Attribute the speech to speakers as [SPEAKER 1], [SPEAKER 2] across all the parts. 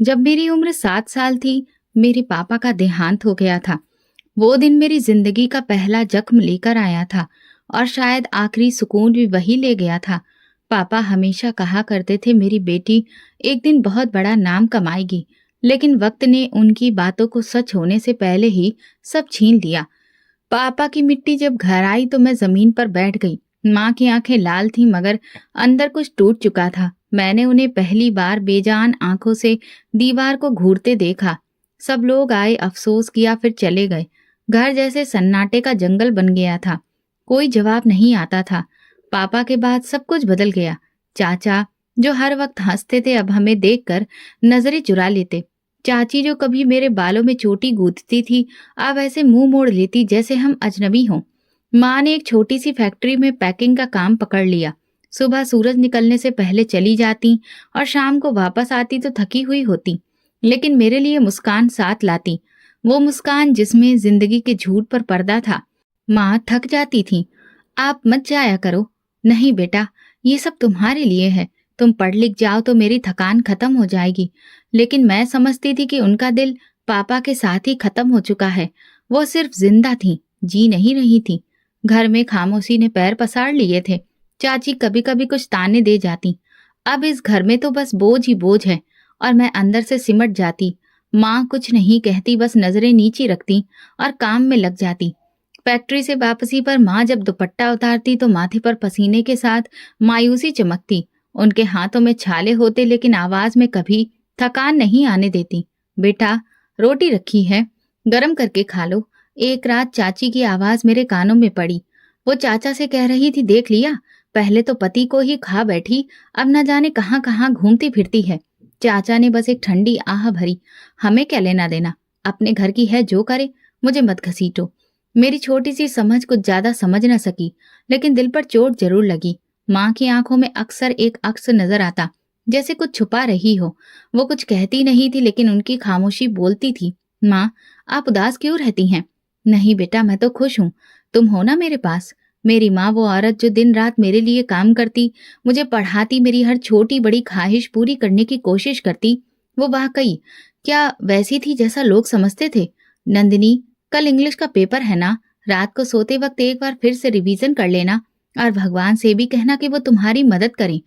[SPEAKER 1] जब मेरी उम्र 7 साल थी, मेरे पापा का देहांत हो गया था। वो दिन मेरी जिंदगी का पहला जख्म लेकर आया था और शायद आखिरी सुकून भी वही ले गया था। पापा हमेशा कहा करते थे मेरी बेटी एक दिन बहुत बड़ा नाम कमाएगी, लेकिन वक्त ने उनकी बातों को सच होने से पहले ही सब छीन लिया। पापा की मिट्टी जब घर आई तो मैं जमीन पर बैठ गई। माँ की आंखें लाल थी मगर अंदर कुछ टूट चुका था। मैंने उन्हें पहली बार बेजान आंखों से दीवार को घूरते देखा। सब लोग आए, अफसोस किया, फिर चले गए। घर जैसे सन्नाटे का जंगल बन गया था। कोई जवाब नहीं आता था। पापा के बाद सब कुछ बदल गया। चाचा जो हर वक्त हंसते थे अब हमें देखकर नजरें चुरा लेते। चाची जो कभी मेरे बालों में चोटी गूंथती थी अब ऐसे मुंह मोड़ लेती जैसे हम अजनबी हों। माँ ने एक छोटी सी फैक्ट्री में पैकिंग का काम पकड़ लिया। सुबह सूरज निकलने से पहले चली जाती और शाम को वापस आती तो थकी हुई होती, लेकिन मेरे लिए मुस्कान साथ लाती। वो मुस्कान जिसमें जिंदगी के झूठ पर पर्दा था। माँ थक जाती थी। आप मत जाया करो। नहीं बेटा, ये सब तुम्हारे लिए है। तुम पढ़ लिख जाओ तो मेरी थकान खत्म हो जाएगी। लेकिन मैं समझती थी कि उनका दिल पापा के साथ ही खत्म हो चुका है। वो सिर्फ जिंदा थी, जी नहीं रही थी। घर में खामोशी ने पैर पसार लिए थे। चाची कभी कभी कुछ ताने दे जाती। अब इस घर में तो बस बोझ ही बोझ है और मैं अंदर से सिमट जाती। माँ कुछ नहीं कहती, बस नजरें नीची रखती और काम में लग जाती। फैक्ट्री से वापसी पर माँ जब दुपट्टा उतारती तो माथे पर पसीने के साथ मायूसी चमकती। उनके हाथों में छाले होते लेकिन आवाज में कभी थकान नहीं आने देती। बेटा, रोटी रखी है, गरम करके खा लो। एक रात चाची की आवाज मेरे कानों में पड़ी। वो चाचा से कह रही थी, देख लिया, पहले तो पति को ही खा बैठी, अब न जाने कहाँ कहाँ घूमती फिरती है। चाचा ने बस एक ठंडी आह भरी, हमें क्या लेना देना, अपने घर की है जो करे, मुझे मत घसीटो। मेरी छोटी सी समझ कुछ ज्यादा समझ न सकी, लेकिन दिल पर चोट जरूर लगी। माँ की आंखों में अक्सर एक अक्स नजर आता, जैसे कुछ छुपा रही हो। वो कुछ कहती नहीं थी लेकिन उनकी खामोशी बोलती थी। माँ, आप उदास क्यों रहती हैं? नहीं बेटा, मैं तो खुश हूँ। तुम हो ना मेरे पास। मेरी माँ वो औरत जो दिन रात मेरे लिए काम करती, मुझे पढ़ाती, मेरी हर छोटी बड़ी ख्वाहिश पूरी करने की कोशिश करती, वो वाकई क्या वैसी थी जैसा लोग समझते थे? नंदिनी, कल इंग्लिश का पेपर है ना, रात को सोते वक्त एक बार फिर से रिवीजन कर लेना और भगवान से भी कहना कि वो तुम्हारी मदद करें।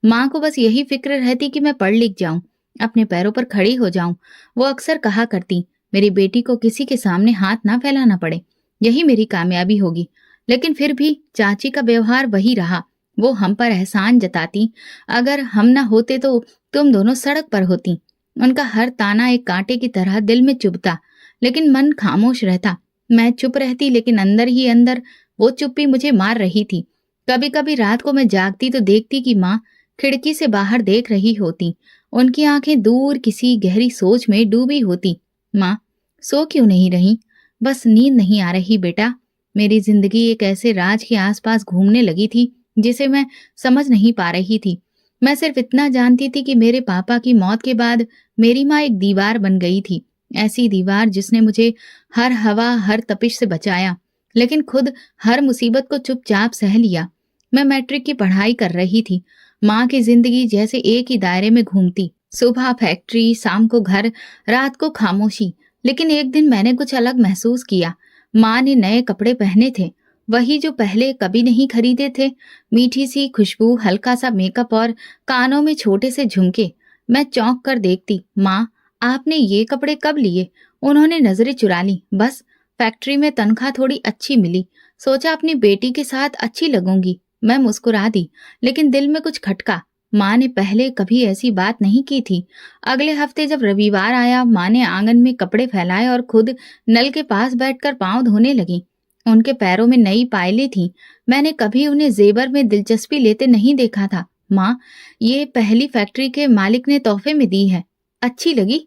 [SPEAKER 1] माँ को बस यही फिक्र रहती कि मैं पढ़ लिख जाऊं, अपने पैरों पर खड़ी हो जाऊं। वो अक्सर कहा करती, मेरी बेटी को किसी के सामने हाथ ना फैलाना पड़े, यही मेरी कामयाबी होगी। लेकिन फिर भी चाची का व्यवहार वही रहा। वो हम पर एहसान जताती, अगर हम ना होते तो तुम दोनों सड़क पर होती। उनका हर ताना एक कांटे की तरह दिल में चुभता, लेकिन मन खामोश रहता। मैं चुप रहती लेकिन अंदर ही अंदर वो चुप्पी मुझे मार रही थी। कभी कभी रात को मैं जागती तो देखती कि माँ खिड़की से बाहर देख रही होती। उनकी आंखें दूर किसी गहरी सोच में डूबी होती। माँ, सो क्यों नहीं रही? बस नींद नहीं आ रही बेटा। मेरी जिंदगी एक ऐसे राज के आसपास घूमने लगी थी जिसे मैं समझ नहीं पा रही थी। मैं सिर्फ इतना जानती थी कि मेरे पापा की मौत के बाद मेरी माँ एक दीवार बन गई थी। ऐसी दीवार जिसने मुझे हर हवा हर तपिश से बचाया, लेकिन खुद हर मुसीबत को चुपचाप सह लिया। मैं मैट्रिक की पढ़ाई कर रही थी। माँ की जिंदगी जैसे एक ही दायरे में घूमती, सुबह फैक्ट्री, शाम को घर, रात को खामोशी। लेकिन एक दिन मैंने कुछ अलग महसूस किया। माँ ने नए कपड़े पहने थे, वही जो पहले कभी नहीं खरीदे थे। मीठी सी खुशबू, हल्का सा मेकअप और कानों में छोटे से झुमके। मैं चौंक कर देखती, माँ, आपने ये कपड़े कब लिए? उन्होंने नजरें चुरा ली। बस फैक्ट्री में तनख्वाह थोड़ी अच्छी मिली, सोचा अपनी बेटी के साथ अच्छी लगूंगी। मैं मुस्कुरा दी, लेकिन दिल में कुछ खटका। माँ ने पहले कभी ऐसी बात नहीं की थी। अगले हफ्ते जब रविवार आया, माँ ने आंगन में कपड़े फैलाए और खुद नल के पास बैठकर पांव धोने लगी। उनके पैरों में नई पायलें थीं। मैंने कभी उन्हें जेवर में दिलचस्पी लेते नहीं देखा था। माँ, ये पहली फैक्ट्री के मालिक ने तोहफे में दी है। अच्छी लगी?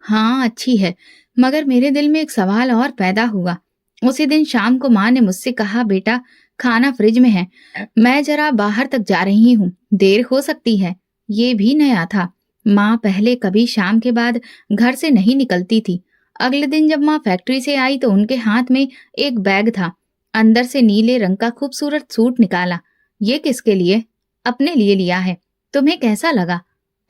[SPEAKER 1] हाँ, अच्छी है। मगर मेरे दिल में एक सवाल और पैदा हुआ। उसी दिन शाम को माँ ने मुझसे कहा, बेटा, खाना फ्रिज में है, मैं जरा बाहर तक जा रही हूँ, देर हो सकती है। ये भी नया था। माँ पहले कभी शाम के बाद घर से नहीं निकलती थी। अगले दिन जब माँ फैक्ट्री से आई तो उनके हाथ में एक बैग था। अंदर से नीले रंग का खूबसूरत सूट निकाला। ये किसके लिए? अपने लिए लिया है। तुम्हें कैसा लगा?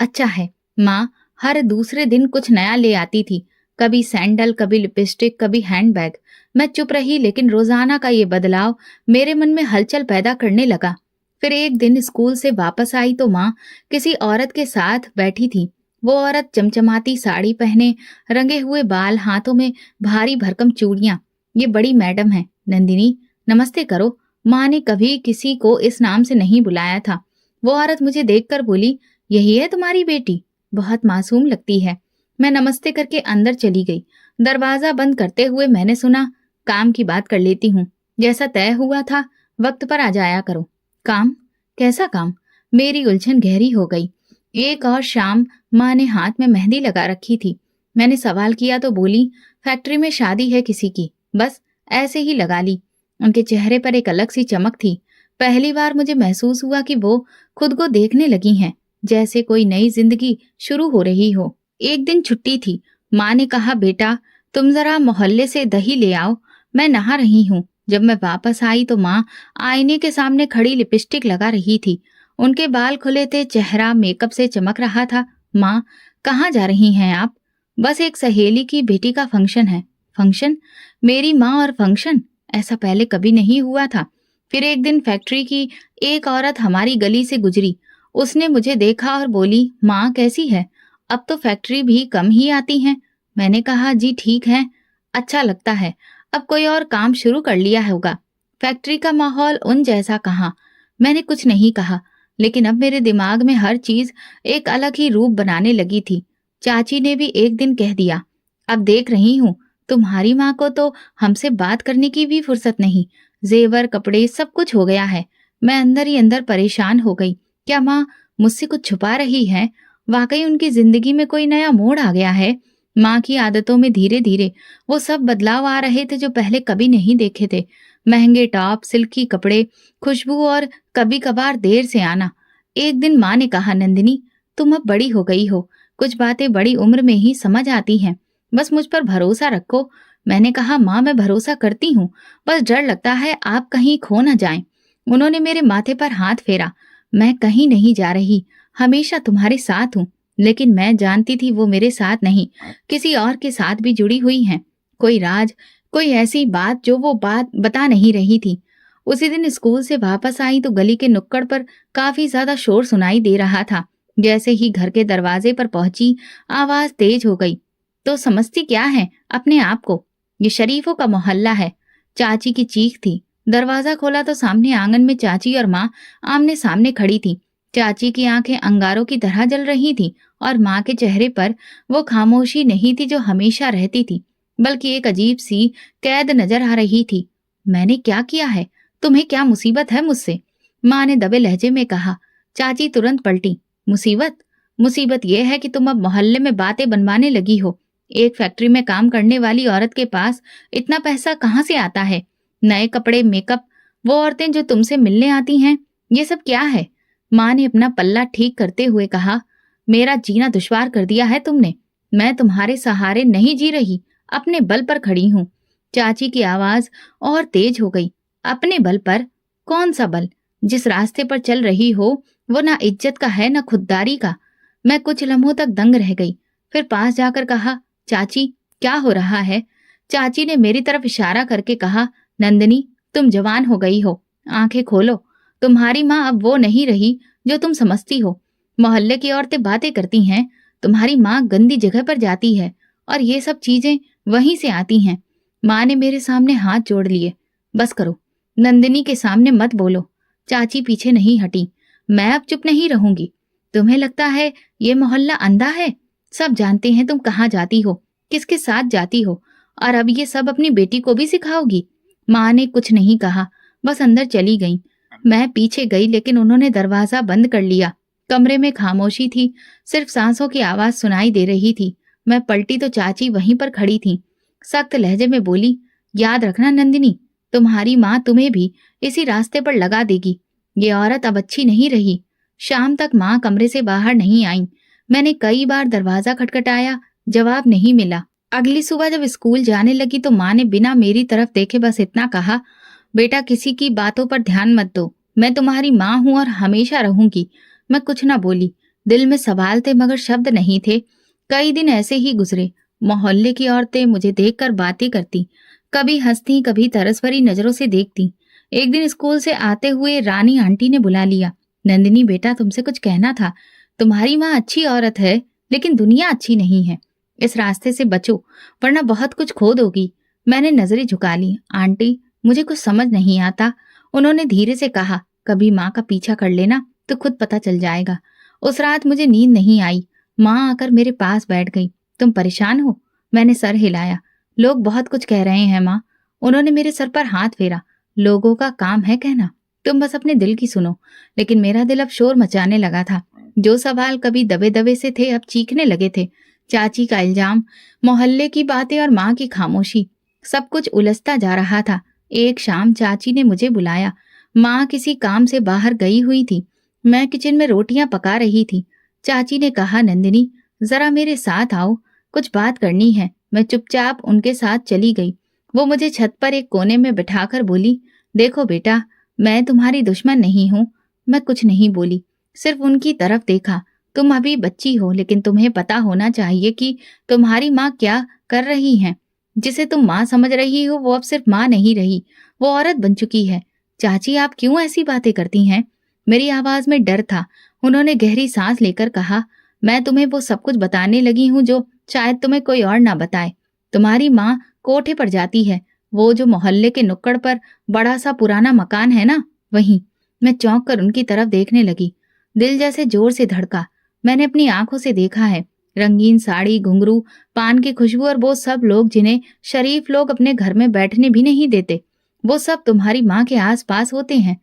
[SPEAKER 1] अच्छा है। माँ, हर दूसरे दिन कुछ नया ले आती थी, कभी सैंडल, कभी लिपस्टिक, कभी हैंडबैग। मैं चुप रही, लेकिन रोजाना का ये बदलाव मेरे मन में हलचल पैदा करने लगा। फिर एक दिन स्कूल से वापस आई तो माँ किसी औरत के साथ बैठी थी। वो औरत चमचमाती साड़ी पहने, रंगे हुए बाल, हाथों में भारी भरकम चूड़ियां। ये बड़ी मैडम है, नंदिनी, नमस्ते करो। माँ ने कभी किसी को इस नाम से नहीं बुलाया था। वो औरत मुझे देखकर बोली, यही है तुम्हारी बेटी? बहुत मासूम लगती है। मैं नमस्ते करके अंदर चली गई। दरवाजा बंद करते हुए मैंने सुना, काम की बात कर लेती हूँ। जैसा तय हुआ था, वक्त पर आ जाया करो। काम? कैसा काम? मेरी उलझन गहरी हो गई। एक और शाम माँ ने हाथ में मेहंदी लगा रखी थी। मैंने सवाल किया तो बोली, फैक्ट्री में शादी है किसी की, बस ऐसे ही लगा ली। उनके चेहरे पर एक अलग सी चमक थी। पहली बार मुझे महसूस हुआ कि वो खुद को देखने लगी हैं, जैसे कोई नई जिंदगी शुरू हो रही हो। एक दिन छुट्टी थी। माँ ने कहा, बेटा तुम जरा मोहल्ले से दही ले आओ, मैं नहा रही हूँ। जब मैं वापस आई तो माँ आईने के सामने खड़ी लिपस्टिक लगा रही थी। उनके बाल खुले थे, चेहरा मेकअप से चमक रहा था। माँ, कहाँ जा रही हैं आप? बस एक सहेली की बेटी का फंक्शन है। फंक्शन? मेरी माँ और फंक्शन? ऐसा पहले कभी नहीं हुआ था। फिर एक दिन फैक्ट्री की एक औरत हमारी गली से गुजरी। उसने मुझे देखा और बोली, माँ कैसी है? अब तो फैक्ट्री भी कम ही आती हैं। मैंने कहा, जी ठीक है, अच्छा लगता है। अब कोई और काम शुरू कर लिया होगा। फैक्ट्री का माहौल उन जैसा कहाँ। मैंने कुछ नहीं कहा, लेकिन अब मेरे दिमाग में हर चीज एक अलग ही रूप बनाने लगी थी। चाची ने भी एक दिन कह दिया, अब देख रही हूँ तुम्हारी माँ को तो हमसे बात करने की भी फुर्सत नहीं। जेवर, कपड़े, सब कुछ हो गया है। मैं अंदर ही अंदर परेशान हो गई। क्या माँ मुझसे कुछ छुपा रही है? वाकई उनकी जिंदगी में कोई नया मोड़ आ गया है। माँ की आदतों में धीरे धीरे वो सब बदलाव आ रहे थे जो पहले कभी नहीं देखे थे। महंगे टॉप, सिल्की कपड़े, खुशबू और कभी कभार देर से आना। एक दिन माँ ने कहा, नंदिनी तुम अब बड़ी हो गई हो, कुछ बातें बड़ी उम्र में ही समझ आती हैं, बस मुझ पर भरोसा रखो। मैंने कहा, माँ मैं भरोसा करती हूँ, बस डर लगता है आप कहीं खो न जाएं। उन्होंने मेरे माथे पर हाथ फेरा। मैं कहीं नहीं जा रही, हमेशा तुम्हारे साथ हूँ। लेकिन मैं जानती थी वो मेरे साथ नहीं, किसी और के साथ भी जुड़ी हुई हैं। कोई राज, कोई ऐसी बात जो वो बात बता नहीं रही थी। उसी दिन स्कूल से वापस आई तो गली के नुक्कड़ पर काफी ज्यादा शोर सुनाई दे रहा था। जैसे ही घर के दरवाजे पर पहुंची, आवाज तेज हो गई। तो समझती क्या है अपने आप को, ये शरीफों का मोहल्ला है। चाची की चीख थी। दरवाजा खोला तो सामने आंगन में चाची और माँ आमने सामने खड़ी थी। चाची की आंखें अंगारों की तरह जल रही थी और माँ के चेहरे पर वो खामोशी नहीं थी जो हमेशा रहती थी, बल्कि एक अजीब सी कैद नजर आ रही थी। मैंने क्या किया है? तुम्हें क्या मुसीबत है मुझसे? माँ ने दबे लहजे में कहा। चाची तुरंत पलटी। मुसीबत? मुसीबत यह है कि तुम अब मोहल्ले में बातें बनवाने लगी हो। एक फैक्ट्री में काम करने वाली औरत के पास इतना पैसा कहाँ से आता है? नए कपड़े, मेकअप, वो औरतें जो तुमसे मिलने आती हैं, ये सब क्या है? माँ ने अपना पल्ला ठीक करते हुए कहा, मेरा जीना दुश्वार कर दिया है तुमने। मैं तुम्हारे सहारे नहीं जी रही, अपने बल पर खड़ी हूँ। चाची की आवाज और तेज हो गई। अपने बल पर? कौन सा बल? जिस रास्ते पर चल रही हो वो ना इज्जत का है ना खुददारी का। मैं कुछ लम्हों तक दंग रह गई, फिर पास जाकर कहा, चाची क्या हो रहा है? चाची ने मेरी तरफ इशारा करके कहा, नंदिनी तुम जवान हो गई हो, आंखें खोलो। तुम्हारी माँ अब वो नहीं रही जो तुम समझती हो। मोहल्ले की औरतें बातें करती हैं, तुम्हारी माँ गंदी जगह पर जाती है और ये सब चीजें वहीं से आती हैं। माँ ने मेरे सामने हाथ जोड़ लिए। बस करो, नंदिनी के सामने मत बोलो। चाची पीछे नहीं हटी। मैं अब चुप नहीं रहूंगी। तुम्हें लगता है ये मोहल्ला अंधा है? सब जानते हैं तुम कहाँ जाती हो, किसके साथ जाती हो, और अब ये सब अपनी बेटी को भी सिखाओगी? माँ ने कुछ नहीं कहा, बस अंदर चली गई। मैं पीछे गई, लेकिन उन्होंने दरवाजा बंद कर लिया। कमरे में खामोशी थी, सिर्फ सांसों की आवाज सुनाई दे रही थी। मैं पलटी तो चाची वहीं पर खड़ी थी। सख्त लहजे में बोली, याद रखना नंदिनी, तुम्हारी माँ तुम्हें भी इसी रास्ते पर लगा देगी। ये औरत अब अच्छी नहीं रही। शाम तक माँ कमरे से बाहर नहीं आई। मैंने कई बार दरवाजा खटखटाया, जवाब नहीं मिला। अगली सुबह जब स्कूल जाने लगी तो माँ ने बिना मेरी तरफ देखे बस इतना कहा, बेटा किसी की बातों पर ध्यान मत दो, मैं तुम्हारी माँ हूँ और हमेशा रहूंगी। मैं कुछ ना बोली, दिल में सवाल थे मगर शब्द नहीं थे। कई दिन ऐसे ही गुजरे। मोहल्ले की औरतें मुझे देखकर बातें करती, कभी हंसती, कभी तरस भरी नजरों से देखती। एक दिन स्कूल से आते हुए रानी आंटी ने बुला लिया। नंदिनी बेटा, तुमसे कुछ कहना था। तुम्हारी माँ अच्छी औरत है, लेकिन दुनिया अच्छी नहीं है। इस रास्ते से बचो, वरना बहुत कुछ खो दोगी। मैंने नजरें झुका ली। आंटी, मुझे कुछ समझ नहीं आता, उन्होंने धीरे से कहा। कभी माँ का पीछा कर लेना तो खुद पता चल जाएगा। उस रात मुझे नींद नहीं आई। माँ आकर मेरे पास बैठ गई। तुम परेशान हो? मैंने सर हिलाया। लोग बहुत कुछ कह रहे हैं माँ। उन्होंने मेरे सर पर हाथ फेरा। लोगों का काम है कहना, तुम बस अपने दिल की सुनो। लेकिन मेरा दिल अब शोर मचाने लगा था। जो सवाल कभी दबे दबे से थे, अब चीखने लगे थे। चाची का इल्जाम, मोहल्ले की बातें और माँ की खामोशी, सब कुछ उलझता जा रहा था। एक शाम चाची ने मुझे बुलाया। माँ किसी काम से बाहर गई हुई थी। मैं किचन में रोटियां पका रही थी। चाची ने कहा, नंदिनी जरा मेरे साथ आओ, कुछ बात करनी है। मैं चुपचाप उनके साथ चली गई। वो मुझे छत पर एक कोने में बिठाकर बोली, देखो बेटा, मैं तुम्हारी दुश्मन नहीं हूँ। मैं कुछ नहीं बोली, सिर्फ उनकी तरफ देखा। तुम अभी बच्ची हो, लेकिन तुम्हें पता होना चाहिए कि तुम्हारी माँ क्या कर रही हैं। जिसे तुम माँ समझ रही हो, वो अब सिर्फ माँ नहीं रही, वो औरत बन चुकी है। चाची, आप क्यों ऐसी बातें करती हैं? मेरी आवाज में डर था। उन्होंने गहरी सांस लेकर कहा, मैं तुम्हें वो सब कुछ बताने लगी हूँ जो शायद तुम्हें कोई और ना बताए। तुम्हारी माँ कोठे पर जाती है, वो जो मोहल्ले के नुक्कड़ पर बड़ा सा पुराना मकान है ना, वहीं। मैं चौंक कर उनकी तरफ देखने लगी। दिल जैसे जोर से धड़का। मैंने अपनी आंखों से देखा है, रंगीन साड़ी, घुंघरू, पान की खुशबू और वो सब लोग जिन्हें शरीफ लोग अपने घर में बैठने भी नहीं देते, वो सब तुम्हारी माँ के आस पास होते हैं।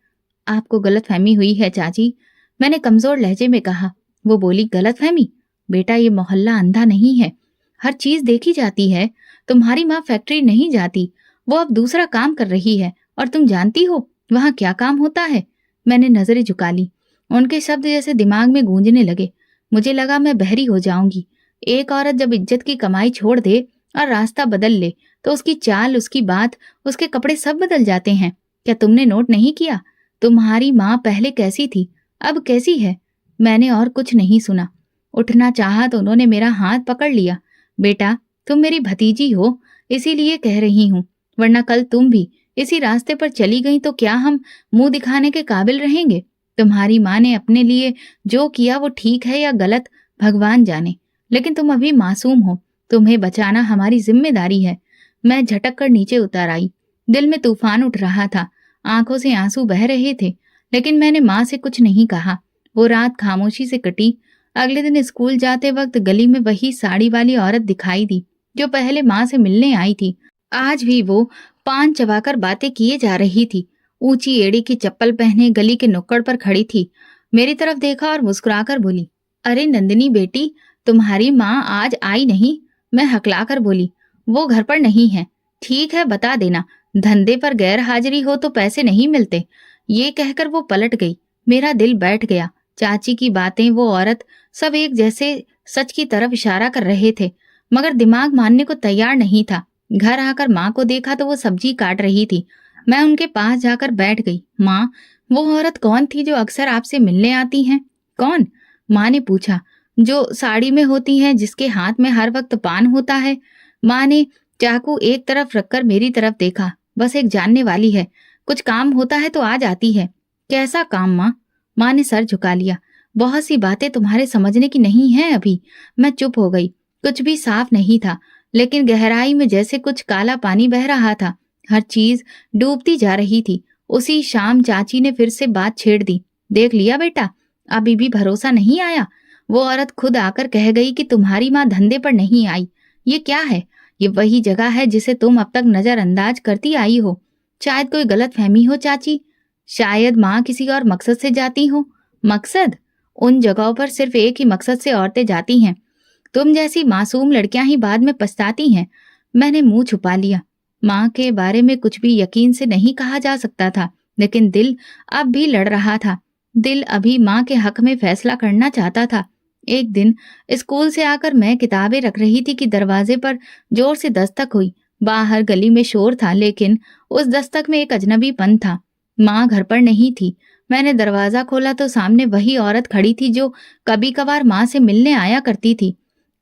[SPEAKER 1] आपको गलतफहमी हुई है चाची, मैंने कमजोर लहजे में कहा। वो बोली, गलतफहमी? बेटा, ये मोहल्ला अंधा नहीं है, हर चीज देखी जाती है। तुम्हारी माँ फैक्ट्री नहीं जाती, वो अब दूसरा काम कर रही है। और तुम जानती हो वहां क्या काम होता है? मैंने नजरें झुका ली। उनके शब्द जैसे दिमाग में गूंजने लगे। मुझे लगा मैं बहरी हो जाऊंगी। एक औरत जब इज्जत की कमाई छोड़ दे और रास्ता बदल ले, तो उसकी चाल, उसकी बात, उसके कपड़े सब बदल जाते हैं। क्या तुमने नोट नहीं किया? तुम्हारी माँ पहले कैसी थी, अब कैसी है? मैंने और कुछ नहीं सुना। उठना चाहा तो उन्होंने मेरा हाथ पकड़ लिया। बेटा, तुम मेरी भतीजी हो, इसीलिए कह रही हूँ, वरना कल तुम भी इसी रास्ते पर चली गई तो क्या हम मुंह दिखाने के काबिल रहेंगे? तुम्हारी माँ ने अपने लिए जो किया वो ठीक है या गलत, भगवान जाने, लेकिन तुम अभी मासूम हो। तुम्हें बचाना हमारी जिम्मेदारी है। मैं झटक कर नीचे उतर आई। दिल में तूफान उठ रहा था, आंखों से आंसू बह रहे थे, लेकिन मैंने माँ से कुछ नहीं कहा। वो रात खामोशी से कटी। अगले दिन स्कूल जाते वक्त गली में वही साड़ी वाली औरत दिखाई दी जो पहले माँ से मिलने आई थी। आज भी वो पान चबाकर बातें किए जा रही थी। ऊंची एड़ी की चप्पल पहने गली के नुक्कड़ पर खड़ी थी। मेरी तरफ देखा और मुस्कुराकर बोली, अरे नंदिनी बेटी, तुम्हारी माँ आज आई नहीं? मैं हकलाकर बोली, वो घर पर नहीं है। ठीक है, बता देना, धंधे पर गैर हाजिरी हो तो पैसे नहीं मिलते। ये कहकर वो पलट गई। मेरा दिल बैठ गया। चाची की बातें, वो औरत, सब एक जैसे सच की तरफ इशारा कर रहे थे, मगर दिमाग मानने को तैयार नहीं था। घर आकर माँ को देखा तो वो सब्जी काट रही थी। मैं उनके पास जाकर बैठ गई। माँ, वो औरत कौन थी जो अक्सर आपसे मिलने आती हैं? कौन? माँ ने पूछा। जो साड़ी में होती है, जिसके हाथ में हर वक्त पान होता है। माँ ने चाकू एक तरफ रखकर मेरी तरफ देखा। बस एक जानने वाली है, कुछ काम होता है तो आ जाती है। कैसा काम माँ? माँ ने सर झुका लिया। बहुत सी बातें तुम्हारे समझने की नहीं है अभी। मैं चुप हो गई। कुछ भी साफ नहीं था, लेकिन गहराई में जैसे कुछ काला पानी बह रहा था। हर चीज डूबती जा रही थी। उसी शाम चाची ने फिर से बात छेड़ दी। देख लिया बेटा, अभी भी भरोसा नहीं आया? वो औरत खुद आकर कह गई कि तुम्हारी माँ धंधे पर नहीं आई। ये क्या है? ये वही जगह है जिसे तुम अब तक नजरअंदाज करती आई हो। शायद कोई गलत फहमी हो चाची, शायद माँ किसी और मकसद से जाती हो। मकसद? उन जगहों पर सिर्फ एक ही मकसद से औरतें जाती हैं। तुम जैसी मासूम लड़कियां ही बाद में पछताती हैं। मैंने मुंह छुपा लिया। माँ के बारे में कुछ भी यकीन से नहीं कहा जा सकता था, लेकिन दिल अब भी लड़ रहा था। दिल अभी माँ के हक में फैसला करना चाहता था। एक दिन स्कूल से आकर मैं किताबें रख रही थी कि दरवाजे पर जोर से दस्तक हुई। बाहर गली में शोर था, लेकिन उस दस्तक में एक अजनबीपन था। माँ घर पर नहीं थी। मैंने दरवाजा खोला तो सामने वही औरत खड़ी थी जो कभी कभार माँ से मिलने आया करती थी।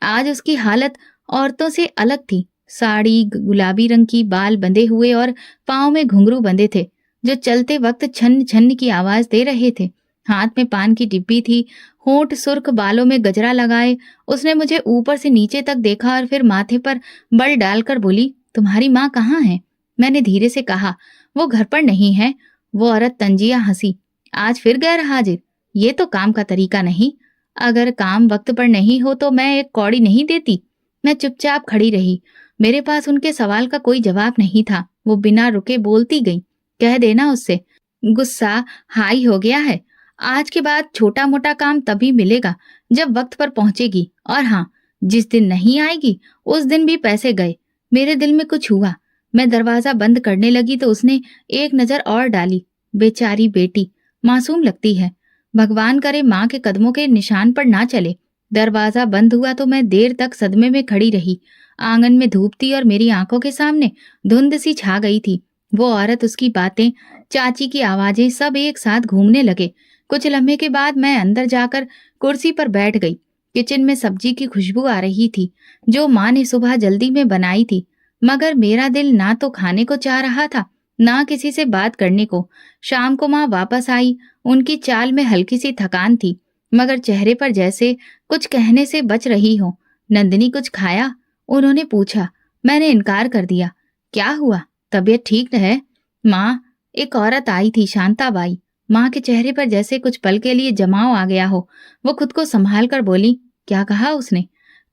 [SPEAKER 1] आज उसकी हालत औरतों से अलग थी। साड़ी गुलाबी रंग की, बाल बंधे हुए और पाँव में घुंघरू बंधे थे, जो चलते वक्त छन्न छन्न की आवाज दे रहे थे। हाथ में पान की डिब्बी थी, होंठ सुर्ख, बालों में गजरा लगाए। उसने मुझे ऊपर से नीचे तक देखा और फिर माथे पर बल डालकर बोली, तुम्हारी माँ कहाँ है? मैंने धीरे से कहा, वो घर पर नहीं है। वो औरत तंजिया हंसी। आज फिर गैर हाजिर? ये तो काम का तरीका नहीं। अगर काम वक्त पर नहीं हो तो मैं एक कौड़ी नहीं देती। मैं चुपचाप खड़ी रही। मेरे पास उनके सवाल का कोई जवाब नहीं था। वो बिना रुके बोलती गई, कह देना उससे, गुस्सा हाई हो गया है। आज के बाद छोटा मोटा काम तभी मिलेगा जब वक्त पर पहुंचेगी, और हाँ, जिस दिन नहीं आएगी उस दिन भी पैसे गए। मेरे दिल में कुछ हुआ। मैं दरवाजा बंद करने लगी तो उसने एक नजर और डाली। बेचारी बेटी, मासूम लगती है। भगवान करे माँ के कदमों के निशान पर ना चले। दरवाजा बंद हुआ तो मैं देर तक सदमे में खड़ी रही। आंगन में धूप थी और मेरी आंखों के सामने धुंध सी छा गई थी। वो औरत, उसकी बातें, चाची की आवाजें सब एक साथ घूमने लगे। कुछ लम्हे के बाद मैं अंदर जाकर कुर्सी पर बैठ गई। किचन में सब्जी की खुशबू आ रही थी, जो माँ ने सुबह जल्दी में बनाई थी। मगर मेरा दिल ना तो खाने को चाह रहा था, ना किसी से बात करने को। शाम को माँ वापस आई। उनकी चाल में हल्की सी थकान थी, मगर चेहरे पर जैसे कुछ कहने से बच रही हो। नंदिनी, कुछ खाया? उन्होंने पूछा। मैंने इनकार कर दिया। क्या हुआ, तबीयत ठीक है? माँ, एक औरत आई थी, शांताबाई। माँ के चेहरे पर जैसे कुछ पल के लिए जमाव आ गया हो। वो खुद को संभाल कर बोली, क्या कहा उसने?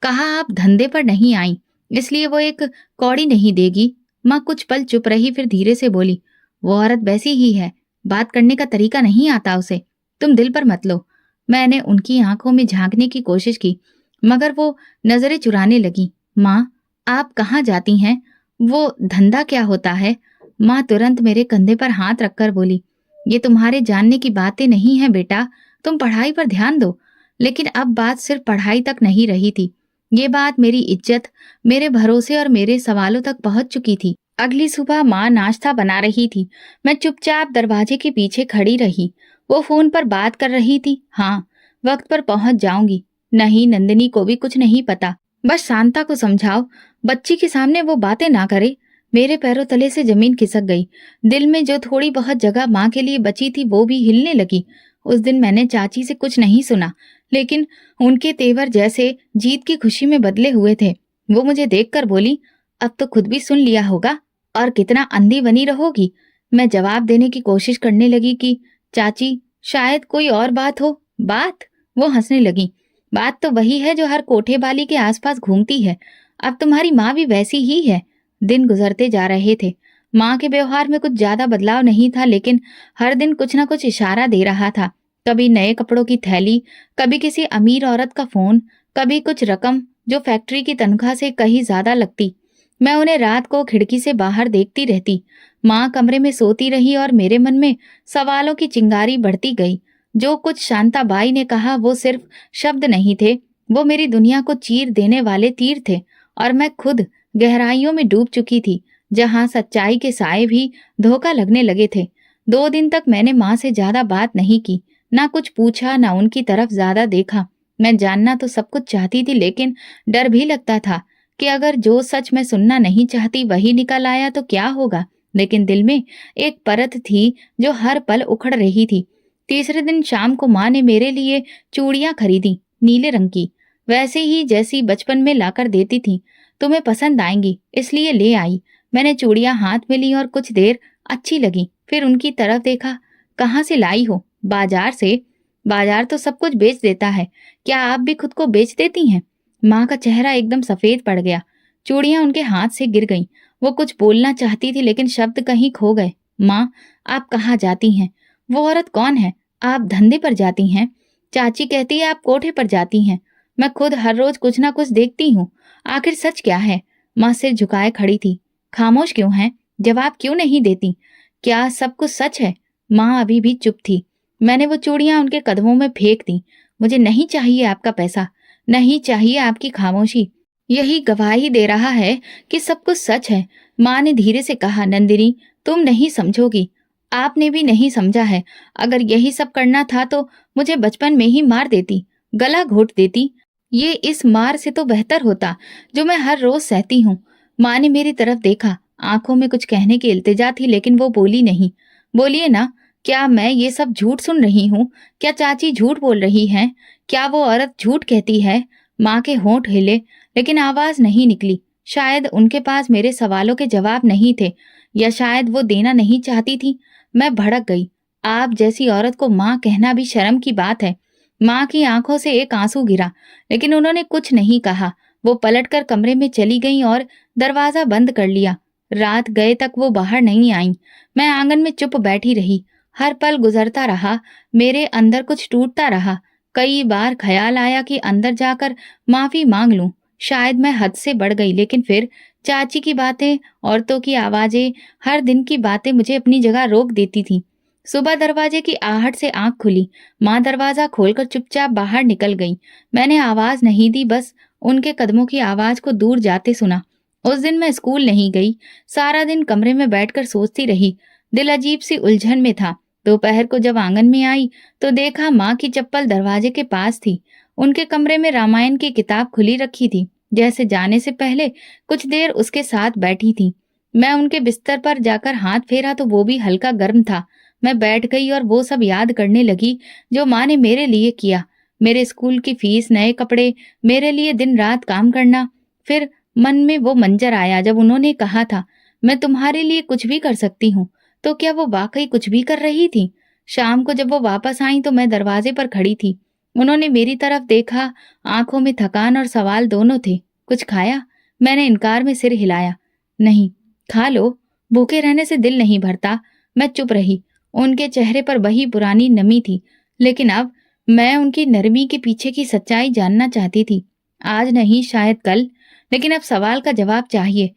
[SPEAKER 1] कहा आप धंधे पर नहीं आई, इसलिए वो एक कौड़ी नहीं देगी। माँ कुछ पल चुप रही, फिर धीरे से बोली, वो औरत वैसी ही है, बात करने का तरीका नहीं आता उसे। तुम दिल पर मत लो। मैंने उनकी आंखों में झांकने की कोशिश की, मगर वो नजरें चुराने लगी। माँ, आप कहाँ जाती हैं? वो धंधा क्या होता है? माँ तुरंत मेरे कंधे पर हाथ रखकर बोली, ये तुम्हारे जानने की बातें नहीं है बेटा, तुम पढ़ाई पर ध्यान दो। लेकिन अब बात सिर्फ पढ़ाई तक नहीं रही थी। ये बात मेरी इज्जत, मेरे भरोसे और मेरे सवालों तक पहुंच चुकी थी। अगली सुबह माँ नाश्ता बना रही थी। मैं चुपचाप दरवाजे के पीछे खड़ी रही। वो फोन पर बात कर रही थी। हाँ, वक्त पर पहुंच जाऊंगी। नहीं, नंदिनी को भी कुछ नहीं पता। बस शांता को समझाओ, बच्ची के सामने वो बातें ना करे। मेरे पैरों तले से जमीन खिसक गई। दिल में जो थोड़ी बहुत जगह माँ के लिए बची थी वो भी हिलने लगी। उस दिन मैंने चाची से कुछ नहीं सुना, लेकिन उनके तेवर जैसे जीत की खुशी में बदले हुए थे। वो मुझे देखकर बोली, अब तो खुद भी सुन लिया होगा, और कितना अंधी बनी रहोगी। मैं जवाब देने की कोशिश करने लगी कि चाची, शायद कोई और बात हो। बात? वो हंसने लगी। बात तो वही है जो हर कोठे बाली के आसपास घूमती है। अब तुम्हारी माँ भी वैसी ही है। दिन गुजरते जा रहे थे। माँ के व्यवहार में कुछ ज्यादा बदलाव नहीं था, लेकिन हर दिन कुछ न कुछ इशारा दे रहा था। कभी नए कपड़ों की थैली, कभी किसी अमीर औरत का फोन, कभी कुछ रकम जो फैक्ट्री की तनख्वाह से कहीं ज्यादा लगती। मैं उन्हें रात को खिड़की से बाहर देखती रहती। माँ कमरे में सोती रही और मेरे मन में सवालों की चिंगारी बढ़ती गई। जो कुछ शांताबाई ने कहा वो सिर्फ शब्द नहीं थे, वो मेरी दुनिया को चीर देने वाले तीर थे। और मैं खुद गहराइयों में डूब चुकी थी, जहां सच्चाई के साए भी धोखा लगने लगे थे। 2 दिन तक मैंने माँ से ज्यादा बात नहीं की, ना कुछ पूछा, ना उनकी तरफ ज्यादा देखा। मैं जानना तो सब कुछ चाहती थी, लेकिन डर भी लगता था कि अगर जो सच मैं सुनना नहीं चाहती वही निकल आया तो क्या होगा। लेकिन दिल में एक परत थी जो हर पल उखड़ रही थी। तीसरे दिन शाम को माँ ने मेरे लिए चूड़ियां खरीदी, नीले रंग की, वैसे ही जैसी बचपन में लाकर देती थी। तुम्हें पसंद आएंगी इसलिए ले आई। मैंने चूड़ियां हाथ में ली और कुछ देर अच्छी लगी, फिर उनकी तरफ देखा। कहाँ से लाई हो? बाजार से। बाजार तो सब कुछ बेच देता है, क्या आप भी खुद को बेच देती हैं? माँ का चेहरा एकदम सफेद पड़ गया। चूड़ियां उनके हाथ से गिर गईं। वो कुछ बोलना चाहती थी, लेकिन शब्द कहीं खो गए। माँ, आप कहाँ जाती हैं? वो औरत कौन है? आप धंधे पर जाती हैं? चाची कहती है आप कोठे पर जाती हैं। मैं खुद हर रोज कुछ ना कुछ देखती हूँ। आखिर सच क्या है? माँ सिर झुकाए खड़ी थी। खामोश क्यों है? जवाब क्यों नहीं देती? क्या सब कुछ सच है? माँ अभी भी चुप थी। मैंने वो चूड़ियां उनके कदमों में फेंक दी। मुझे नहीं चाहिए आपका पैसा, नहीं चाहिए आपकी खामोशी। यही गवाही दे रहा है कि सब कुछ सच है। माँ ने धीरे से कहा, नंदिनी, तुम नहीं समझोगी। आपने भी नहीं समझा है। अगर यही सब करना था तो मुझे बचपन में ही मार देती, गला घोट देती। ये इस मार से तो बेहतर होता जो मैं हर रोज सहती हूँ। माँ ने मेरी तरफ देखा, आंखों में कुछ कहने की इल्तिजा थी लेकिन वो बोली नहीं। बोलिए ना, क्या मैं ये सब झूठ सुन रही हूँ? क्या चाची झूठ बोल रही हैं? क्या वो औरत झूठ कहती है? माँ के होंठ हिले लेकिन आवाज नहीं निकली। शायद उनके पास मेरे सवालों के जवाब नहीं थे, या शायद वो देना नहीं चाहती थी। मैं भड़क गई। आप जैसी औरत को माँ कहना भी शर्म की बात है। माँ की आंखों से एक आंसू गिरा, लेकिन उन्होंने कुछ नहीं कहा। वो पलटकर कमरे में चली गईं और दरवाजा बंद कर लिया। रात गए तक वो बाहर नहीं आईं। मैं आंगन में चुप बैठी रही। हर पल गुजरता रहा, मेरे अंदर कुछ टूटता रहा। कई बार ख्याल आया कि अंदर जाकर माफी मांग लूं। शायद मैं हद से बढ़ गई, लेकिन फिर चाची की बातें, औरतों की आवाजें, हर दिन की बातें मुझे अपनी जगह रोक देती थी। सुबह दरवाजे की आहट से आंख खुली। माँ दरवाजा खोलकर चुपचाप बाहर निकल गई। मैंने आवाज नहीं दी, बस उनके कदमों की आवाज को दूर जाते सुना। उस दिन मैं स्कूल नहीं गई। सारा दिन कमरे में बैठकर सोचती रही। दिल अजीब सी उलझन में था। दोपहर को जब आंगन में आई तो देखा माँ की चप्पल दरवाजे के पास थी। उनके कमरे में रामायण की किताब खुली रखी थी, जैसे जाने से पहले कुछ देर उसके साथ बैठी थी। मैं उनके बिस्तर पर जाकर हाथ फेरा तो वो भी हल्का गर्म था। मैं बैठ गई और वो सब याद करने लगी जो माँ ने मेरे लिए किया। मेरे स्कूल की फीस, नए कपड़े, मेरे लिए दिन रात काम करना। फिर मन में वो मंजर आया जब उन्होंने कहा था, मैं तुम्हारे लिए कुछ भी कर सकती हूँ। तो क्या वो वाकई कुछ भी कर रही थी? शाम को जब वो वापस आई तो मैं दरवाजे पर खड़ी थी। उन्होंने मेरी तरफ देखा। आंखों में थकान और सवाल दोनों थे। कुछ खाया? मैंने इनकार में सिर हिलाया। नहीं। खा लो, भूखे रहने से दिल नहीं भरता। मैं चुप रही। उनके चेहरे पर वही पुरानी नमी थी, लेकिन अब मैं उनकी नरमी के पीछे की सच्चाई जानना चाहती थी। आज नहीं, शायद कल, लेकिन अब सवाल का जवाब चाहिए।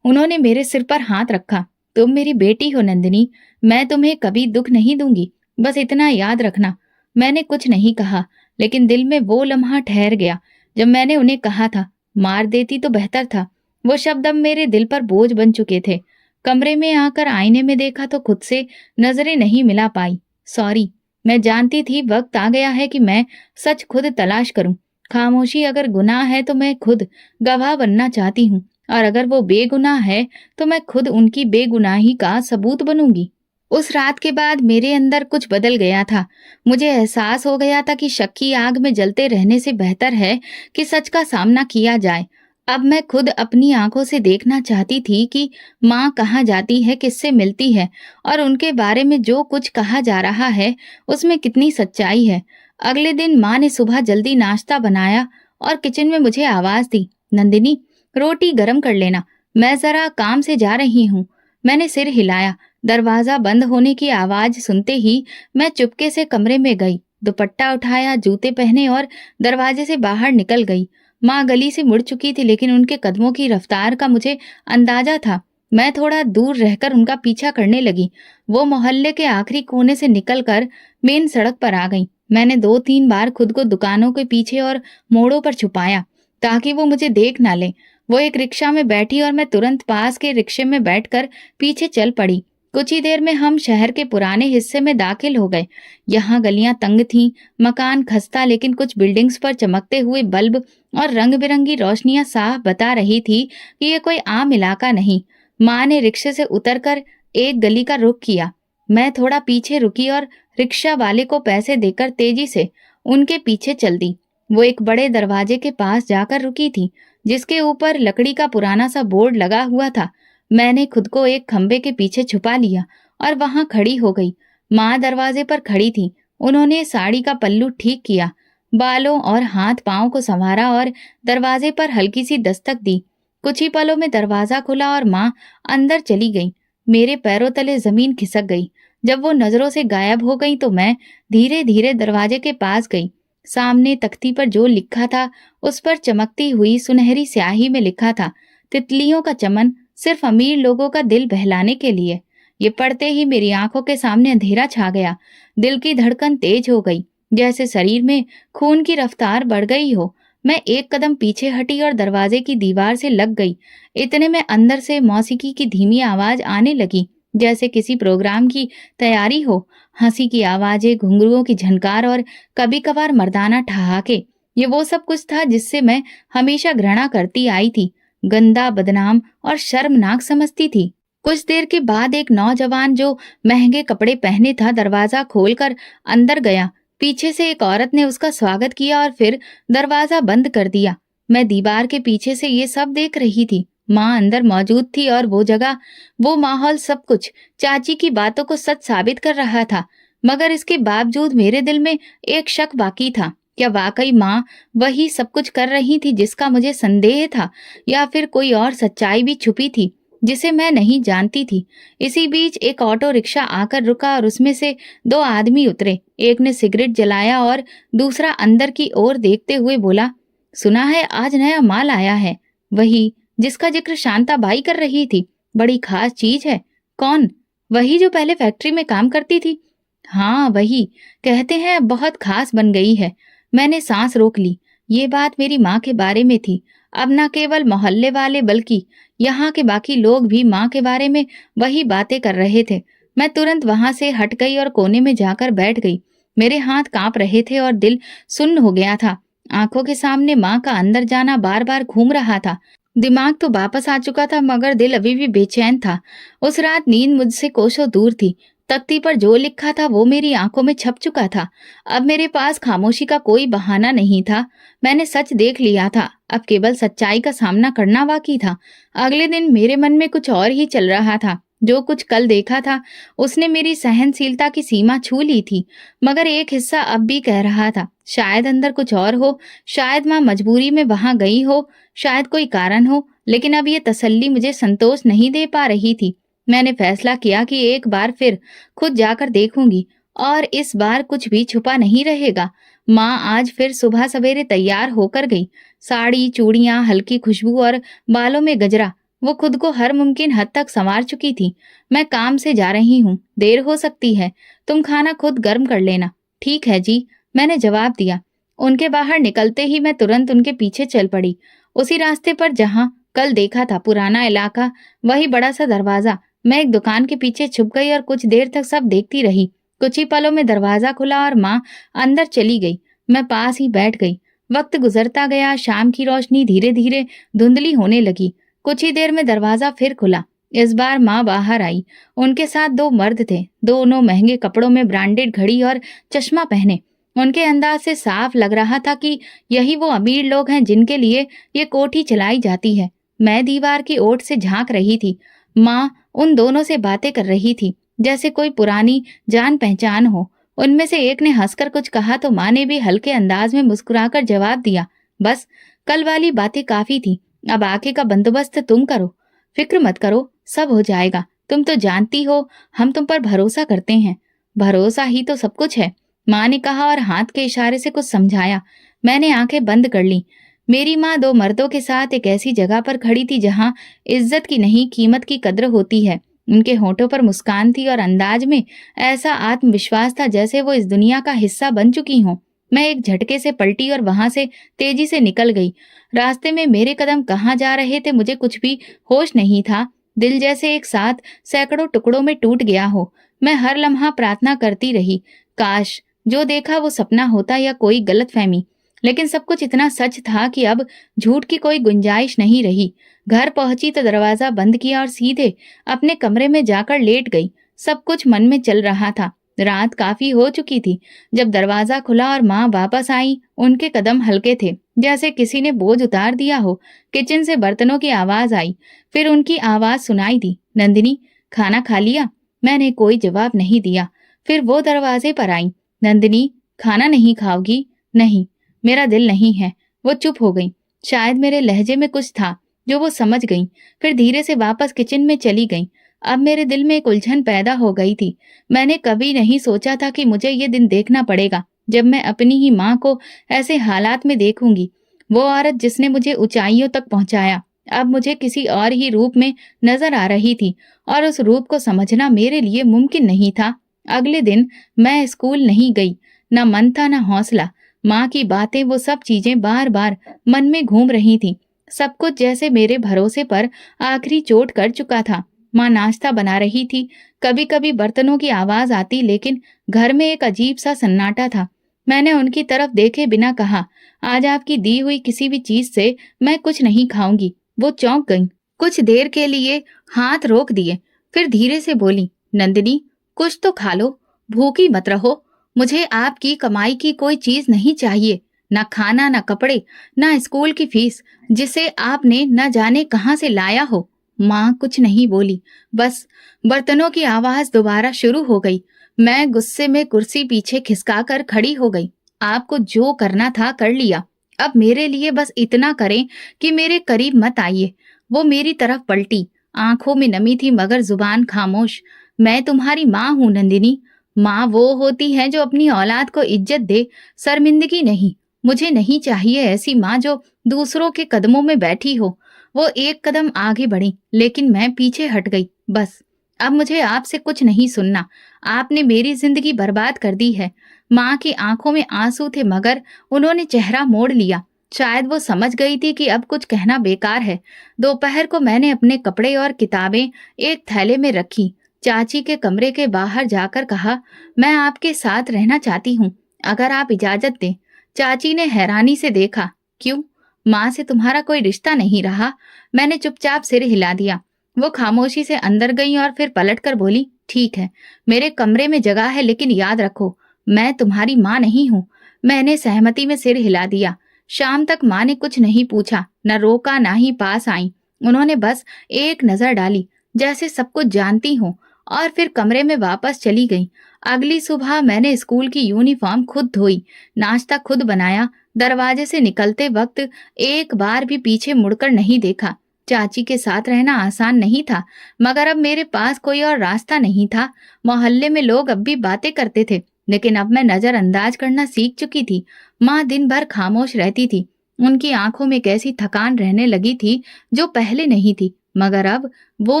[SPEAKER 1] उन्होंने मेरे सिर पर हाथ रखा। तुम मेरी बेटी हो नंदिनी, मैं तुम्हें कभी दुख नहीं दूंगी, बस इतना याद रखना। मैंने कुछ नहीं कहा, लेकिन दिल में वो लम्हा ठहर गया जब मैंने उन्हें कहा था, मार देती तो बेहतर था। वो शब्द अब मेरे दिल पर बोझ बन चुके थे। कमरे में आकर आईने में देखा तो खुद से नजरें नहीं मिला पाई। सॉरी। मैं जानती थी वक्त आ गया है कि मैं सच खुद तलाश करूं। खामोशी अगर गुनाह है तो मैं खुद गवाह बनना चाहती हूँ, और अगर वो बेगुनाह है तो मैं खुद उनकी बेगुनाही का सबूत बनूंगी। उस रात के बाद मेरे अंदर कुछ बदल गया था। मुझे एहसास हो गया था कि शक की आग में जलते रहने से बेहतर है कि सच का सामना किया जाए। अब मैं खुद अपनी आंखों से देखना चाहती थी कि माँ कहाँ जाती है, किससे मिलती है, और उनके बारे में जो कुछ कहा जा रहा है उसमें कितनी सच्चाई है। अगले दिन माँ ने सुबह जल्दी नाश्ता बनाया और किचन में मुझे आवाज दी, नंदिनी, रोटी गरम कर लेना, मैं जरा काम से जा रही हूँ। मैंने सिर हिलाया। दरवाजा बंद होने की आवाज सुनते ही मैं चुपके से कमरे में गई, दुपट्टा उठाया, जूते पहने और दरवाजे से बाहर निकल गई। माँ गली से मुड़ चुकी थी, लेकिन उनके कदमों की रफ्तार का मुझे अंदाजा था। मैं थोड़ा दूर रहकर उनका पीछा करने लगी। वो मोहल्ले के आखिरी कोने से निकलकर मेन सड़क पर आ गई। मैंने 2-3 बार खुद को दुकानों के पीछे और मोड़ों पर छुपाया ताकि वो मुझे देख ना ले। वो एक रिक्शा में बैठी और मैं तुरंत पास के रिक्शे में बैठकर पीछे चल पड़ी। कुछ ही देर में हम शहर के पुराने हिस्से में दाखिल हो गए। यहाँ गलियां तंग थीं, मकान खस्ता, लेकिन कुछ बिल्डिंग्स पर चमकते हुए बल्ब और रंग बिरंगी रोशनियां साफ बता रही थी कि ये कोई आम इलाका नहीं। माँ ने रिक्शे से उतरकर एक गली का रुख किया। मैं थोड़ा पीछे रुकी और रिक्शा वाले को पैसे देकर तेजी से उनके पीछे चल दी। वो एक बड़े दरवाजे के पास जाकर रुकी थी, जिसके ऊपर लकड़ी का पुराना सा बोर्ड लगा हुआ था। मैंने खुद को एक खंबे के पीछे छुपा लिया और वहां खड़ी हो गई। माँ दरवाजे पर खड़ी थी। उन्होंने साड़ी का पल्लू ठीक किया, बालों और हाथ पांव को संवारा और दरवाजे पर हल्की सी दस्तक दी। कुछ ही पलों में दरवाजा खुला और माँ अंदर चली गई। मेरे पैरों तले जमीन खिसक गई। जब वो नजरों से गायब हो गई तो मैं धीरे धीरे दरवाजे के पास गई। सामने तख्ती पर जो लिखा था उस पर चमकती हुई सुनहरी स्याही में लिखा था, तितलियों का चमन सिर्फ अमीर लोगों का दिल बहलाने के लिए। ये पढ़ते ही मेरी आंखों के सामने अंधेरा छा गया। दिल की धड़कन तेज हो गई, जैसे शरीर में खून की रफ्तार बढ़ गई हो। मैं एक कदम पीछे हटी और दरवाजे की दीवार से लग गई। इतने में अंदर से मौसीकी की धीमी आवाज आने लगी, जैसे किसी प्रोग्राम की तैयारी हो। हंसी की आवाजें, घुंघरुओं की झनकार और कभी कभार मर्दाना ठहाके। ये वो सब कुछ था जिससे मैं हमेशा घृणा करती आई थी, गंदा, बदनाम और शर्मनाक समझती थी। कुछ देर के बाद एक नौजवान जो महंगे कपड़े पहने था दरवाजा खोलकर अंदर गया। पीछे से एक औरत ने उसका स्वागत किया और फिर दरवाजा बंद कर दिया। मैं दीवार के पीछे से ये सब देख रही थी। माँ अंदर मौजूद थी और वो जगह, वो माहौल, सब कुछ चाची की बातों को सच साबित कर रहा था। मगर इसके बावजूद मेरे दिल में एक शक बाकी था। क्या वाकई माँ वही सब कुछ कर रही थी जिसका मुझे संदेह था, या फिर कोई और सच्चाई भी छुपी थी जिसे मैं नहीं जानती थी। इसी बीच एक ऑटो रिक्शा आकर रुका और उसमें से दो आदमी उतरे। एक ने सिगरेट जलाया और दूसरा अंदर की ओर देखते हुए बोला, सुना है आज नया माल आया है, वही जिसका जिक्र शांता बाई कर रही थी। बड़ी खास चीज है। कौन? वही जो पहले फैक्ट्री में काम करती थी। हाँ वही, कहते हैं बहुत खास बन गई है। मैंने सांस रोक ली। ये बात मेरी माँ के बारे में थी। अब न केवल मोहल्ले वाले बल्कि यहाँ के बाकी लोग भी माँ के बारे में वही बातें कर रहे थे। मैं तुरंत वहां से हट गई और कोने में जाकर बैठ गई। मेरे हाथ कांप रहे थे और दिल सुन्न हो गया था। आंखों के सामने माँ का अंदर जाना बार बार घूम रहा था। दिमाग तो वापस आ चुका था मगर दिल अभी भी बेचैन था। उस रात नींद मुझसे कोसों दूर थी। तख्ती पर जो लिखा था वो मेरी आंखों में छप चुका था। अब मेरे पास खामोशी का कोई बहाना नहीं था। मैंने सच देख लिया था। अब केवल सच्चाई का सामना करना बाकी था। अगले दिन मेरे मन में कुछ और ही चल रहा था। जो कुछ कल देखा था उसने मेरी सहनशीलता की सीमा छू ली थी। मगर एक हिस्सा अब भी कह रहा था, शायद अंदर कुछ और हो, शायद माँ मजबूरी में वहां गई हो, शायद कोई कारण हो। लेकिन अब ये तसल्ली मुझे संतोष नहीं दे पा रही थी। मैंने फैसला किया कि एक बार फिर खुद जाकर देखूंगी और इस बार कुछ भी छुपा नहीं रहेगा। माँ आज फिर सुबह सवेरे तैयार होकर गई। साड़ी, चूड़ियां, हल्की खुशबू और बालों में गजरा। वो खुद को हर मुमकिन हद तक संवार चुकी थी। मैं काम से जा रही हूँ, देर हो सकती है, तुम खाना खुद गर्म कर लेना। ठीक है जी, मैंने जवाब दिया। उनके बाहर निकलते ही मैं तुरंत उनके पीछे चल पड़ी। उसी रास्ते पर जहाँ कल देखा था, पुराना इलाका, वही बड़ा सा दरवाजा। मैं एक दुकान के पीछे छुप गई और कुछ देर तक सब देखती रही। कुछ ही पलों में दरवाजा खुला और माँ अंदर चली गई। मैं पास ही बैठ गई। वक्त गुजरता गया। शाम की रोशनी धीरे धीरे धुंधली होने लगी। कुछ ही देर में दरवाजा फिर खुला। इस बार माँ बाहर आई। उनके साथ दो मर्द थे, दोनों महंगे कपड़ों में, ब्रांडेड घड़ी और चश्मा पहने। उनके अंदाज से साफ लग रहा था कि यही वो अमीर लोग हैं जिनके लिए ये कोठी चलाई जाती है। मैं दीवार की ओट से झांक रही थी। माँ उन दोनों से बातें कर रही थी जैसे कोई पुरानी जान पहचान हो। उनमें से एक ने हंसकर कुछ कहा तो माँ ने भी हल्के अंदाज में मुस्कुराकर जवाब दिया, बस कल वाली बातें काफी थी, अब आगे का बंदोबस्त तुम करो, फिक्र मत करो, सब हो जाएगा। तुम तो जानती हो हम तुम पर भरोसा करते हैं। भरोसा ही तो सब कुछ है, माँ ने कहा और हाथ के इशारे से कुछ समझाया। मैंने आंखें बंद कर ली। मेरी माँ दो मर्दों के साथ एक ऐसी जगह पर खड़ी थी जहाँ इज्जत की नहीं, कीमत की कद्र होती है। उनके होठों पर मुस्कान थी और अंदाज में ऐसा आत्मविश्वास था जैसे वो इस दुनिया का हिस्सा बन चुकी हों। मैं एक झटके से पलटी और वहां से तेजी से निकल गई। रास्ते में मेरे कदम कहाँ जा रहे थे मुझे कुछ भी होश नहीं था। दिल जैसे एक साथ सैकड़ों टुकड़ों में टूट गया हो। मैं हर लम्हा प्रार्थना करती रही, काश जो देखा वो सपना होता या कोई गलतफहमी। लेकिन सब कुछ इतना सच था कि अब झूठ की कोई गुंजाइश नहीं रही। घर पहुंची तो दरवाजा बंद किया और सीधे अपने कमरे में जाकर लेट गई। सब कुछ मन में चल रहा था। रात काफी हो चुकी थी। जब दरवाजा खुला और माँ वापस आई, उनके कदम हल्के थे, जैसे किसी ने बोझ उतार दिया हो। किचन से बर्तनों की आवाज आई, फिर उनकी आवाज सुनाई दी, नंदिनी खाना खा लिया? मैंने कोई जवाब नहीं दिया। फिर वो दरवाजे पर आई, नंदिनी खाना नहीं खाओगी? नहीं, मेरा दिल नहीं है। वो चुप हो गई। शायद मेरे लहजे में कुछ था जो वो समझ गई। फिर धीरे से वापस किचन में चली गई। अब मेरे दिल में एक उलझन पैदा हो गई थी। मैंने कभी नहीं सोचा था कि मुझे ये दिन देखना पड़ेगा जब मैं अपनी ही माँ को ऐसे हालात में देखूंगी। वो औरत जिसने मुझे ऊंचाइयों तक पहुंचाया अब मुझे किसी और ही रूप में नजर आ रही थी और उस रूप को समझना मेरे लिए मुमकिन नहीं था। अगले दिन मैं स्कूल नहीं गई। न मन था न हौसला। माँ की बातें, वो सब चीजें बार बार मन में घूम रही थी। सब कुछ जैसे मेरे भरोसे पर आखिरी चोट कर चुका था। माँ नाश्ता बना रही थी। कभी कभी बर्तनों की आवाज आती, लेकिन घर में एक अजीब सा सन्नाटा था। मैंने उनकी तरफ देखे बिना कहा, आज आपकी दी हुई किसी भी चीज से मैं कुछ नहीं खाऊंगी। वो चौंक गई। कुछ देर के लिए हाथ रोक दिए, फिर धीरे से बोली, नंदिनी, कुछ तो खा लो, भूखी मत रहो। मुझे आपकी कमाई की कोई चीज नहीं चाहिए, ना खाना, ना कपड़े, ना स्कूल की फीस, जिसे आपने न जाने कहाँ से लाया हो। माँ कुछ नहीं बोली, बस बर्तनों की आवाज दोबारा शुरू हो गई। मैं गुस्से में कुर्सी पीछे खिसकाकर खड़ी हो गई। आपको जो करना था कर लिया, अब मेरे लिए बस इतना करें कि मेरे करीब मत आइए। वो मेरी तरफ पलटी, आंखों में नमी थी मगर जुबान खामोश। मैं तुम्हारी माँ हूँ नंदिनी। माँ वो होती है जो अपनी औलाद को इज्जत दे, शर्मिंदगी नहीं। मुझे नहीं चाहिए ऐसी माँ जो दूसरों के कदमों में बैठी हो। वो एक कदम आगे बढ़ी, लेकिन मैं पीछे हट गई। बस अब मुझे आपसे कुछ नहीं सुनना। आपने मेरी जिंदगी बर्बाद कर दी है। माँ की आंखों में आंसू थे मगर उन्होंने चेहरा मोड़ लिया। शायद वो समझ गई थी कि अब कुछ कहना बेकार है। दोपहर को मैंने अपने कपड़े और किताबें एक थैले में रखी, चाची के कमरे के बाहर जाकर कहा, मैं आपके साथ रहना चाहती हूँ, अगर आप इजाजत दें। चाची ने हैरानी से देखा। क्यों? माँ से तुम्हारा कोई रिश्ता नहीं रहा? मैंने चुपचाप सिर हिला दिया। वो खामोशी से अंदर गई और फिर पलटकर बोली, ठीक है, मेरे कमरे में जगह है, लेकिन याद रखो, मैं तुम्हारी माँ नहीं हूँ। मैंने सहमति में सिर हिला दिया। शाम तक माँ ने कुछ नहीं पूछा, न रोका, ना ही पास आई। उन्होंने बस एक नजर डाली, जैसे सब कुछ जानती हो, और फिर कमरे में वापस चली गई। अगली सुबह मैंने स्कूल की यूनिफॉर्म खुद धोई, नाश्ता खुद बनाया। दरवाजे से निकलते वक्त एक बार भी पीछे मुड़कर नहीं देखा। चाची के साथ रहना आसान नहीं था, मगर अब मेरे पास कोई और रास्ता नहीं था। मोहल्ले में लोग अब भी बातें करते थे, लेकिन अब मैं नजरअंदाज करना सीख चुकी थी। माँ दिन भर खामोश रहती थी। उनकी आंखों में कैसी थकान रहने लगी थी जो पहले नहीं थी, मगर अब वो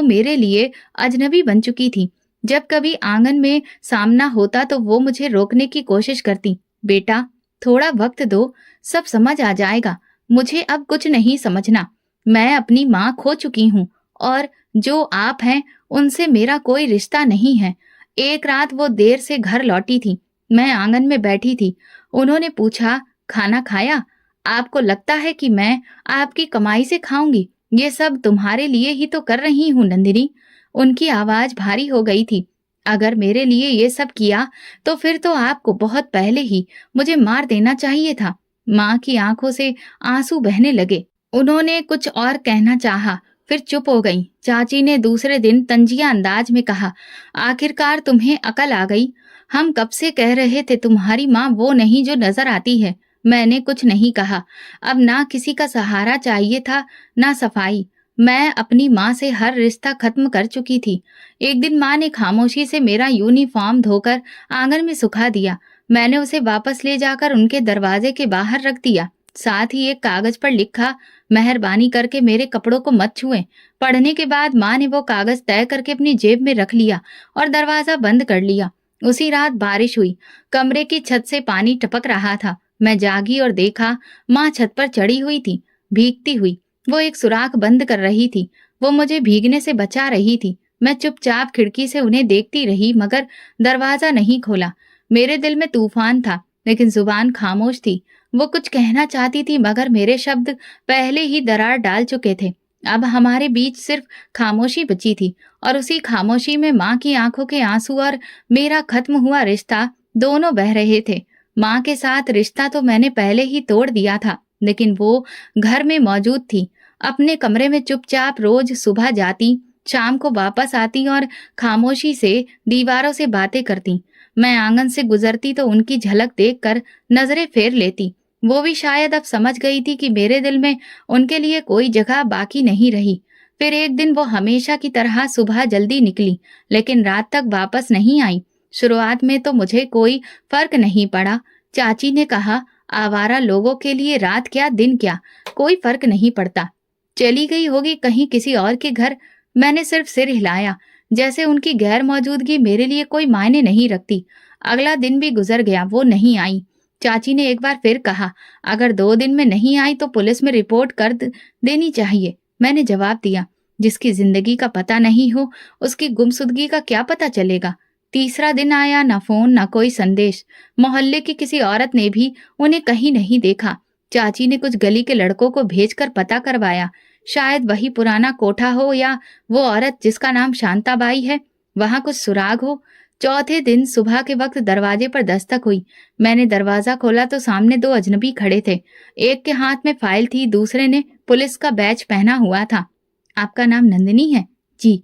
[SPEAKER 1] मेरे लिए अजनबी बन चुकी थी। जब कभी आंगन में सामना होता तो वो मुझे रोकने की कोशिश करती। बेटा, थोड़ा वक्त दो, सब समझ आ जाएगा। मुझे अब कुछ नहीं समझना। मैं अपनी माँ खो चुकी हूँ, और जो आप हैं उनसे मेरा कोई रिश्ता नहीं है। एक रात वो देर से घर लौटी थी। मैं आंगन में बैठी थी। उन्होंने पूछा, खाना खाया? आपको लगता है कि मैं आपकी कमाई से खाऊंगी? ये सब तुम्हारे लिए ही तो कर रही हूँ नंदिनी। उनकी आवाज भारी हो गई थी। अगर मेरे लिए ये सब किया तो फिर तो आपको बहुत पहले ही मुझे मार देना चाहिए था। माँ की आंखों से आंसू बहने लगे। उन्होंने कुछ और कहना चाहा, फिर चुप हो गई। चाची ने दूसरे दिन तंजिया अंदाज में कहा, आखिरकार तुम्हें अकल आ गई। हम कब से कह रहे थे तुम्हारी माँ वो नहीं जो नजर आती है। मैंने कुछ नहीं कहा। अब ना किसी का सहारा चाहिए था, ना सफाई। मैं अपनी माँ से हर रिश्ता खत्म कर चुकी थी। एक दिन माँ ने खामोशी से मेरा यूनिफॉर्म धोकर आंगन में सुखा दिया। मैंने उसे वापस ले जाकर उनके दरवाजे के बाहर रख दिया। साथ ही एक कागज पर लिखा, मेहरबानी करके मेरे कपड़ों को मत छुएं। पढ़ने के बाद माँ ने वो कागज तय करके अपनी जेब में रख लिया और दरवाजा बंद कर लिया। उसी रात बारिश हुई। कमरे की छत से पानी टपक रहा था। मैं जागी और देखा, माँ छत पर चढ़ी हुई थी, भीगती हुई। वो एक सुराख बंद कर रही थी। वो मुझे भीगने से बचा रही थी। मैं चुपचाप खिड़की से उन्हें देखती रही, मगर दरवाजा नहीं खोला। मेरे दिल में तूफान था, लेकिन जुबान खामोश थी। वो कुछ कहना चाहती थी, मगर मेरे शब्द पहले ही दरार डाल चुके थे। अब हमारे बीच सिर्फ खामोशी बची थी, और उसी खामोशी में माँ की आंखों के आंसू और मेरा खत्म हुआ रिश्ता दोनों बह रहे थे। माँ के साथ रिश्ता तो मैंने पहले ही तोड़ दिया था, लेकिन वो घर में मौजूद थी। अपने कमरे में चुपचाप रोज सुबह जाती, शाम को वापस आती और खामोशी से दीवारों से बातें करती। मैं आंगन से गुजरती तो उनकी झलक देखकर नजरें फेर लेती। वो भी शायद अब समझ गई थी कि मेरे दिल में उनके लिए कोई जगह बाकी नहीं रही। फिर एक दिन वो हमेशा की तरह सुबह जल्दी निकली, लेकिन रात तक वापस नहीं आई। शुरुआत में तो मुझे कोई फर्क नहीं पड़ा। चाची ने कहा, आवारा लोगों के लिए रात क्या दिन क्या, कोई फर्क नहीं पड़ता। चली गई होगी कहीं किसी और के घर। मैंने सिर्फ सिर हिलाया, जैसे उनकी गैर मौजूदगी मेरे लिए कोई मायने नहीं रखती। अगला दिन भी गुजर गया, वो नहीं आई। चाची ने एक बार फिर कहा, अगर 2 दिन में नहीं आई तो पुलिस में रिपोर्ट कर देनी चाहिए। मैंने जवाब दिया, जिसकी जिंदगी का पता नहीं हो उसकी गुमशुदगी का क्या पता चलेगा। तीसरा दिन आया, ना फोन, ना कोई संदेश। मोहल्ले की किसी औरत ने भी उन्हें कहीं नहीं देखा। चाची ने कुछ गली के लड़कों को भेजकर पता करवाया। शायद वही पुराना कोठा हो या वो औरत जिसका नाम शांताबाई है, वहां कुछ सुराग हो। चौथे दिन सुबह के वक्त दरवाजे पर दस्तक हुई। मैंने दरवाजा खोला तो सामने दो अजनबी खड़े थे। एक के हाथ में फाइल थी, दूसरे ने पुलिस का बैज पहना हुआ था। आपका नाम नंदिनी है? जी।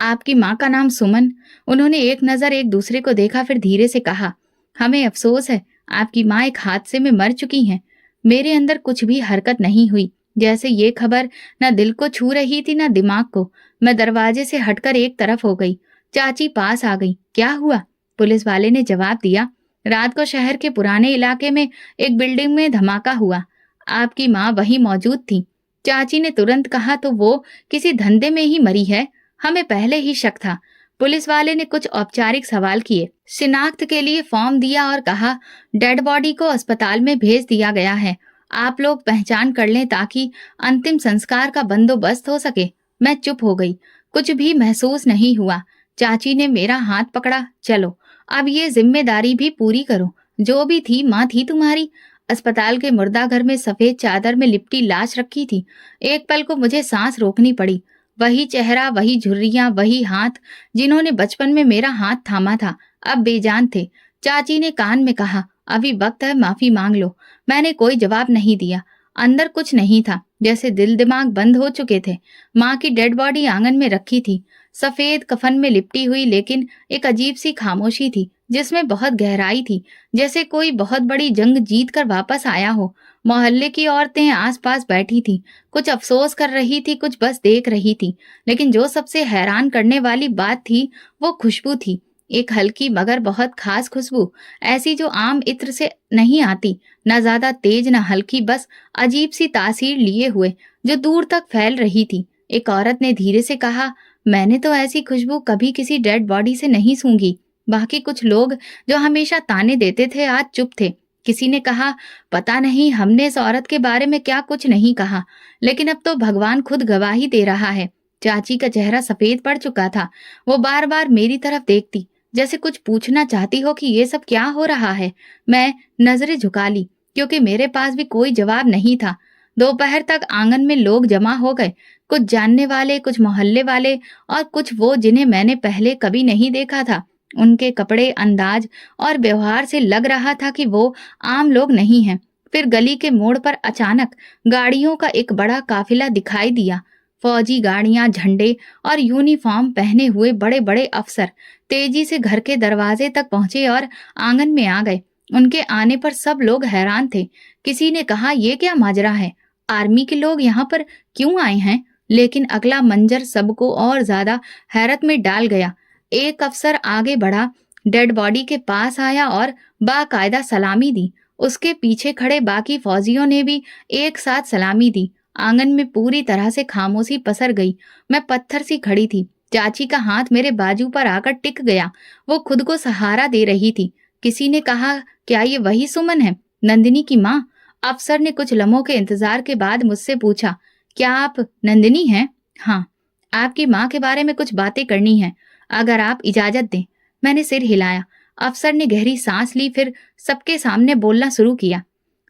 [SPEAKER 1] आपकी माँ का नाम सुमन। उन्होंने एक नजर एक दूसरे को देखा, फिर धीरे से कहा, हमें अफसोस है, आपकी माँ एक हादसे में मर चुकी हैं। मेरे अंदर कुछ भी हरकत नहीं हुई, जैसे ये खबर न दिल को छू रही थी न दिमाग को। मैं दरवाजे से हटकर एक तरफ हो गई। चाची पास आ गई। क्या हुआ? पुलिस वाले ने जवाब दिया, रात को शहर के पुराने इलाके में एक बिल्डिंग में धमाका हुआ। आपकी माँ वहीं मौजूद थी। चाची ने तुरंत कहा, तो वो किसी धंधे में ही मरी है। हमें पहले ही शक था। पुलिस वाले ने कुछ औपचारिक सवाल किए, शिनाख्त के लिए फॉर्म दिया और कहा, डेड बॉडी को अस्पताल में भेज दिया गया है। आप लोग पहचान कर लें ताकि अंतिम संस्कार का बंदोबस्त हो सके। मैं चुप हो गई। कुछ भी महसूस नहीं हुआ। चाची ने मेरा हाथ पकड़ा, चलो अब ये जिम्मेदारी भी पूरी करो। जो भी थी माँ थी तुम्हारी। अस्पताल के मुर्दाघर में सफेद चादर में लिपटी लाश रखी थी। एक पल को मुझे सांस रोकनी पड़ी। वही चेहरा, वही झुर्रियां, वही हाथ जिन्होंने बचपन में मेरा हाथ थामा था, अब बेजान थे। चाची ने कान में कहा, अभी वक्त है, माफी मांग लो। मैंने कोई जवाब नहीं दिया। अंदर कुछ नहीं था, जैसे दिल दिमाग बंद हो चुके थे। माँ की डेड बॉडी आंगन में रखी थी, सफेद कफन में लिपटी हुई, लेकिन एक अजीब सी खामोशी थी जिसमें बहुत गहराई थी, जैसे कोई बहुत बड़ी जंग जीत कर वापस आया हो। मोहल्ले की औरतें आसपास बैठी थीं, कुछ अफसोस कर रही थी, कुछ बस देख रही थी। लेकिन जो सबसे हैरान करने वाली बात थी वो खुशबू थी। एक हल्की मगर बहुत खास खुशबू, ऐसी जो आम इत्र से नहीं आती, न ज्यादा तेज न हल्की, बस अजीब सी तासीर लिए हुए जो दूर तक फैल रही थी। एक औरत ने धीरे से कहा, मैंने तो ऐसी खुशबू कभी किसी डेड बॉडी से नहीं सूंघी। बाकी कुछ लोग जो हमेशा ताने देते थे आज चुप थे। किसी ने कहा, पता नहीं हमने इस औरत के बारे में क्या कुछ नहीं कहा, लेकिन अब तो भगवान खुद गवाही दे रहा है। चाची का चेहरा सफेद पड़ चुका था। वो बार बार मेरी तरफ देखती, जैसे कुछ पूछना चाहती हो कि ये सब क्या हो रहा है। मैं नजरें झुका ली, क्योंकि मेरे पास भी कोई जवाब नहीं था। दोपहर तक आंगन में लोग जमा हो गए, कुछ जानने वाले, कुछ मोहल्ले वाले और कुछ वो जिन्हें मैंने पहले कभी नहीं देखा था। उनके कपड़े, अंदाज और व्यवहार से लग रहा था कि वो आम लोग नहीं हैं। फिर गली के मोड़ पर अचानक गाड़ियों का एक बड़ा काफिला दिखाई दिया। फौजी गाड़ियां, झंडे और यूनिफॉर्म पहने हुए बड़े बड़े अफसर तेजी से घर के दरवाजे तक पहुंचे और आंगन में आ गए। उनके आने पर सब लोग हैरान थे। किसी ने कहा, ये क्या माजरा है? आर्मी के लोग यहाँ पर क्यों आए हैं? लेकिन अगला मंजर सबको और ज्यादा हैरत में डाल गया। एक अफसर आगे बढ़ा, डेड बॉडी के पास आया और बाकायदा सलामी दी। उसके पीछे खड़े बाकी फौजियों ने भी एक साथ सलामी दी। आंगन में पूरी तरह से खामोशी पसर गई। मैं पत्थर सी खड़ी थी। चाची का हाथ मेरे बाजू पर आकर टिक गया। वो खुद को सहारा दे रही थी। किसी ने कहा, क्या ये वही सुमन है, नंदिनी की माँ? अफसर ने कुछ लम्हों के इंतजार के बाद मुझसे पूछा, क्या आप नंदिनी हैं? हाँ, आपकी माँ के बारे में कुछ बातें करनी है, अगर आप इजाजत दें। मैंने सिर हिलाया। अफसर ने गहरी सांस ली, फिर सबके सामने बोलना शुरू किया।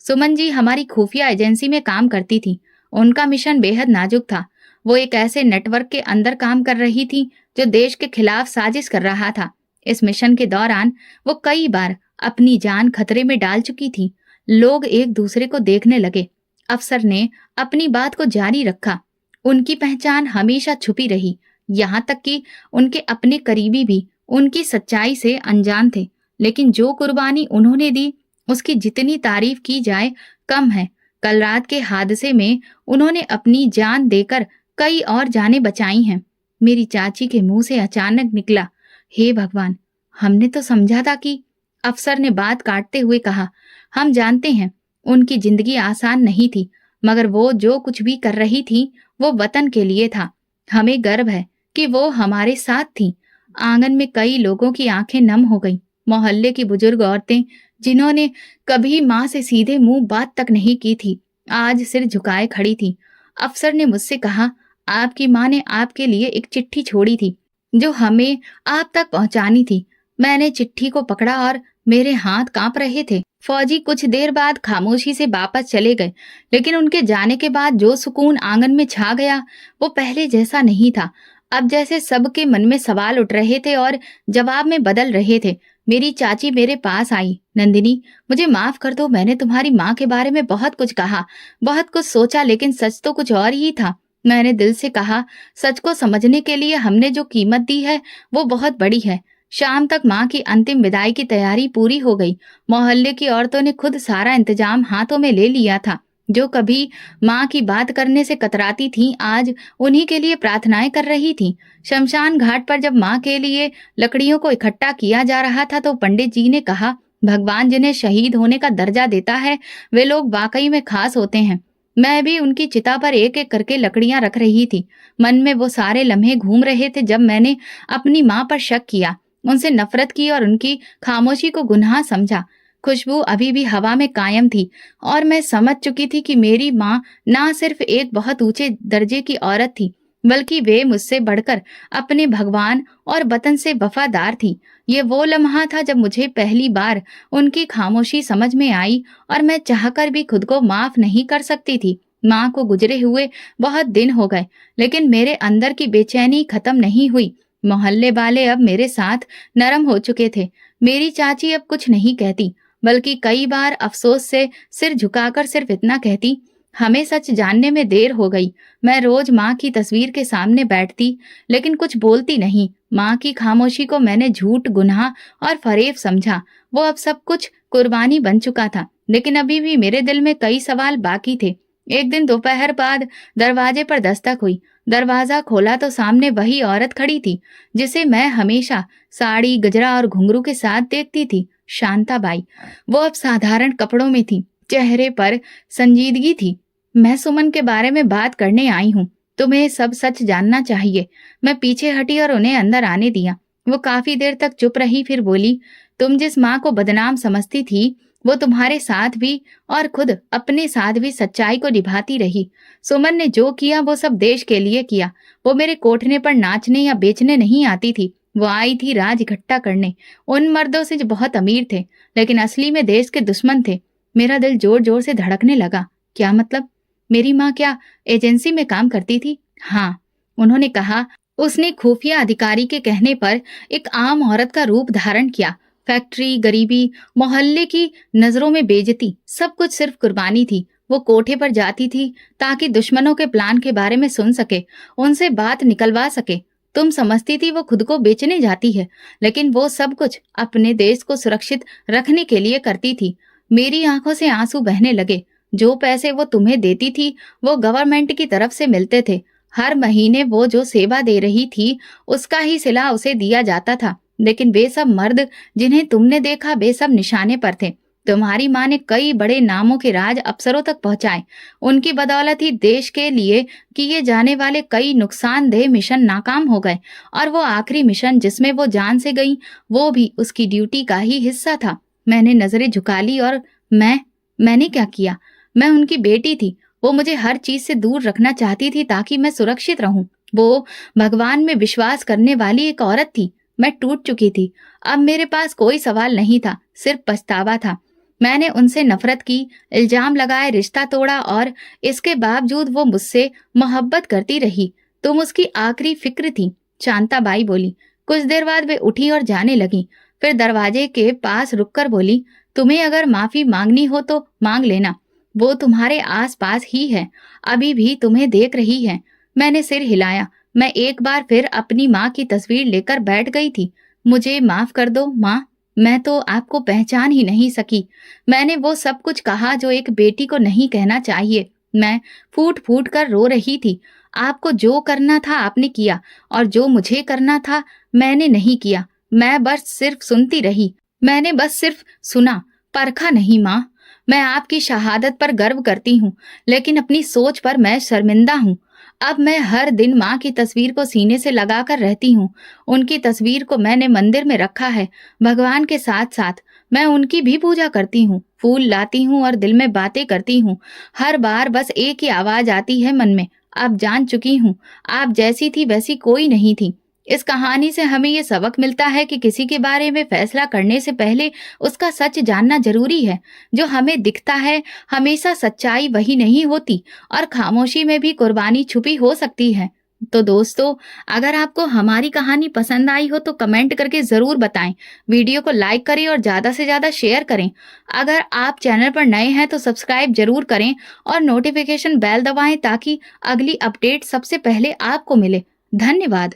[SPEAKER 1] सुमन जी हमारी खुफिया एजेंसी में काम करती थी। उनका मिशन बेहद नाजुक था। वो एक ऐसे नेटवर्क के अंदर काम कर रही थी जो देश के खिलाफ साजिश कर रहा था। इस मिशन के दौरान वो कई बार अपनी जान खतरे में डाल चुकी थी। लोग एक दूसरे को देखने लगे। अफसर ने अपनी बात को जारी रखा। उनकी पहचान हमेशा छुपी रही, यहाँ तक कि उनके अपने करीबी भी उनकी सच्चाई से अनजान थे। लेकिन जो कुर्बानी उन्होंने दी, उसकी जितनी तारीफ की जाए कम है। कल रात के हादसे में उन्होंने अपनी जान देकर कई और जानें बचाई हैं। मेरी चाची के मुंह से अचानक निकला, हे भगवान, हमने तो समझा था कि। अफसर ने बात काटते हुए कहा, हम जानते हैं उनकी जिंदगी आसान नहीं थी, मगर वो जो कुछ भी कर रही थी वो वतन के लिए था। हमें गर्व है कि वो हमारे साथ थी। आंगन में कई लोगों की आंखें नम हो गईं। मोहल्ले की बुजुर्ग औरतें जिन्होंने कभी माँ से सीधे मुंह बात तक नहीं की थी, आज सिर झुकाए खड़ी थी। अफसर ने मुझसे कहा, आपकी माँ ने आपके लिए एक चिट्ठी छोड़ी थी जो हमें आप तक पहुंचानी थी। मैंने चिट्ठी को पकड़ा और मेरे हाथ कांप रहे थे। फौजी कुछ देर बाद खामोशी से वापस चले गए, लेकिन उनके जाने के बाद जो सुकून आंगन में छा गया, वो पहले जैसा नहीं था। अब जैसे सबके मन में सवाल उठ रहे थे और जवाब में बदल रहे थे। मेरी चाची मेरे पास आई। नंदिनी, मुझे माफ कर दो, मैंने तुम्हारी माँ के बारे में बहुत कुछ कहा, बहुत कुछ सोचा, लेकिन सच तो कुछ और ही था। मैंने दिल से कहा, सच को समझने के लिए हमने जो कीमत दी है वो बहुत बड़ी है। शाम तक माँ की अंतिम विदाई की तैयारी पूरी हो गई। मोहल्ले की औरतों ने खुद सारा इंतजाम हाथों में ले लिया था। जो कभी माँ की बात करने से कतराती थीं, आज उन्हीं के लिए प्रार्थनाएं कर रही थीं। शमशान घाट पर जब माँ के लिए लकड़ियों को इकट्ठा किया जा रहा था, तो पंडित जी ने कहा, भगवान जिन्हें शहीद होने का दर्जा देता है, वे लोग वाकई में खास होते हैं। मैं भी उनकी चिता पर एक एक करके लकड़ियां रख रही थी। मन में वो सारे लम्हे घूम रहे थे जब मैंने अपनी माँ पर शक किया, उनसे नफरत की और उनकी खामोशी को गुनाह समझा। खुशबू अभी भी हवा में कायम थी और मैं समझ चुकी थी कि मेरी माँ ना सिर्फ एक बहुत ऊंचे दर्जे की औरत थी, बल्कि वे मुझसे बढ़कर अपने भगवान और वतन से वफादार थी। ये वो लम्हा था जब मुझे पहली बार उनकी खामोशी समझ में आई और मैं चाहकर भी खुद को माफ नहीं कर सकती थी। माँ को गुजरे हुए बहुत दिन हो गए, लेकिन मेरे अंदर की बेचैनी खत्म नहीं हुई। मोहल्ले वाले अब मेरे साथ नरम हो चुके थे। मेरी चाची अब कुछ नहीं कहती, बल्कि कई बार अफसोस से सिर झुकाकर सिर्फ इतना कहती, हमें सच जानने में देर हो गई। मैं रोज माँ की तस्वीर के सामने बैठती, लेकिन कुछ बोलती नहीं। माँ की खामोशी को मैंने झूठ, गुनाह और फरेब समझा। वो अब सब कुछ कुर्बानी बन चुका था, लेकिन अभी भी मेरे दिल में कई सवाल बाकी थे। एक दिन दोपहर बाद दरवाजे पर दस्तक हुई। दरवाजा खोला तो सामने वही औरत खड़ी थी जिसे मैं हमेशा साड़ी, गजरा और घुंघरू के साथ देखती थी, शांता बाई। वो अब साधारण कपड़ों में थी, चेहरे पर संजीदगी थी। मैं सुमन के बारे में बात करने आई हूँ, तुम्हें सब सच जानना चाहिए। मैं पीछे हटी और उन्हें अंदर आने दिया। वो काफी देर तक चुप रही, फिर बोली, तुम जिस माँ को बदनाम समझती थी, वो तुम्हारे साथ भी और खुद अपने साथ भी सच्चाई को निभाती रही। सुमन ने जो किया वो सब देश के लिए किया। वो मेरे कोठने पर नाचने या बेचने नहीं आती थी, वो आई थी राज इकट्ठा करने, उन मर्दों से जो बहुत अमीर थे लेकिन असली में देश के दुश्मन थे। मेरा दिल जोर जोर से धड़कने लगा। क्या मतलब? मेरी माँ क्या एजेंसी में काम करती थी? हाँ, उन्होंने कहा। उसने खुफिया अधिकारी के कहने पर एक आम औरत का रूप धारण किया। फैक्ट्री, गरीबी, मोहल्ले की नजरों में बेइज्जती, सब कुछ सिर्फ कुर्बानी थी। वो कोठे पर जाती थी ताकि दुश्मनों के प्लान के बारे में सुन सके, उनसे बात निकलवा सके। तुम समझती थी वो खुद को बेचने जाती है, लेकिन वो सब कुछ अपने देश को सुरक्षित रखने के लिए करती थी। मेरी आंखों से आंसू बहने लगे। जो पैसे वो तुम्हें देती थी वो गवर्नमेंट की तरफ से मिलते थे। हर महीने वो जो सेवा दे रही थी उसका ही सिला उसे दिया जाता था। लेकिन वे सब मर्द जिन्हें तुमने देखा, वे सब निशाने पर थे। तुम्हारी माँ ने कई बड़े नामों के राज अफसरों तक पहुंचाए। उनकी बदौलत ही देश के लिए किए जाने वाले कई नुकसानदेह मिशन नाकाम हो गए, और वो आखिरी मिशन जिसमें वो जान से गई, वो भी उसकी ड्यूटी का ही हिस्सा था। मैंने नजरें झुका ली और मैंने क्या किया? मैं उनकी बेटी थी। वो मुझे हर चीज से दूर रखना चाहती थी ताकि मैं सुरक्षित रहूं। वो भगवान में विश्वास करने वाली एक औरत थी। मैं टूट चुकी थी। अब मेरे पास कोई सवाल नहीं था, सिर्फ पछतावा था। मैंने उनसे नफरत की, इल्जाम लगाए, रिश्ता तोड़ा, और इसके बावजूद वो मुझसे मोहब्बत करती रही। तुम उसकी आखिरी फिक्र थी, शांताबाई बोली। कुछ देर बाद वे उठी और जाने लगी। फिर दरवाजे के पास रुककर बोली, तुम्हें अगर माफी मांगनी हो तो मांग लेना, वो तुम्हारे आस पास ही है, अभी भी तुम्हें देख रही है। मैंने सिर हिलाया। मैं एक बार फिर अपनी माँ की तस्वीर लेकर बैठ गई थी। मुझे माफ कर दो माँ, मैं तो आपको पहचान ही नहीं सकी। मैंने वो सब कुछ कहा जो एक बेटी को नहीं कहना चाहिए। मैं फूट फूट कर रो रही थी। आपको जो करना था आपने किया, और जो मुझे करना था मैंने नहीं किया। मैं बस सिर्फ सुनती रही। मैंने बस सिर्फ सुना, परखा नहीं माँ। मैं आपकी शहादत पर गर्व करती हूँ, लेकिन अपनी सोच पर मैं शर्मिंदा हूँ। अब मैं हर दिन माँ की तस्वीर को सीने से लगाकर रहती हूँ। उनकी तस्वीर को मैंने मंदिर में रखा है। भगवान के साथ साथ मैं उनकी भी पूजा करती हूँ, फूल लाती हूँ और दिल में बातें करती हूँ। हर बार बस एक ही आवाज आती है मन में, अब जान चुकी हूँ, आप जैसी थी वैसी कोई नहीं थी। इस कहानी से हमें ये सबक मिलता है कि किसी के बारे में फैसला करने से पहले उसका सच जानना ज़रूरी है। जो हमें दिखता है, हमेशा सच्चाई वही नहीं होती और खामोशी में भी कुर्बानी छुपी हो सकती है। तो दोस्तों, अगर आपको हमारी कहानी पसंद आई हो तो कमेंट करके ज़रूर बताएं। वीडियो को लाइक करें और ज़्यादा से ज़्यादा शेयर करें। अगर आप चैनल पर नए हैं तो सब्सक्राइब ज़रूर करें और नोटिफिकेशन बेल दबाएं ताकि अगली अपडेट सबसे पहले आपको मिले। धन्यवाद।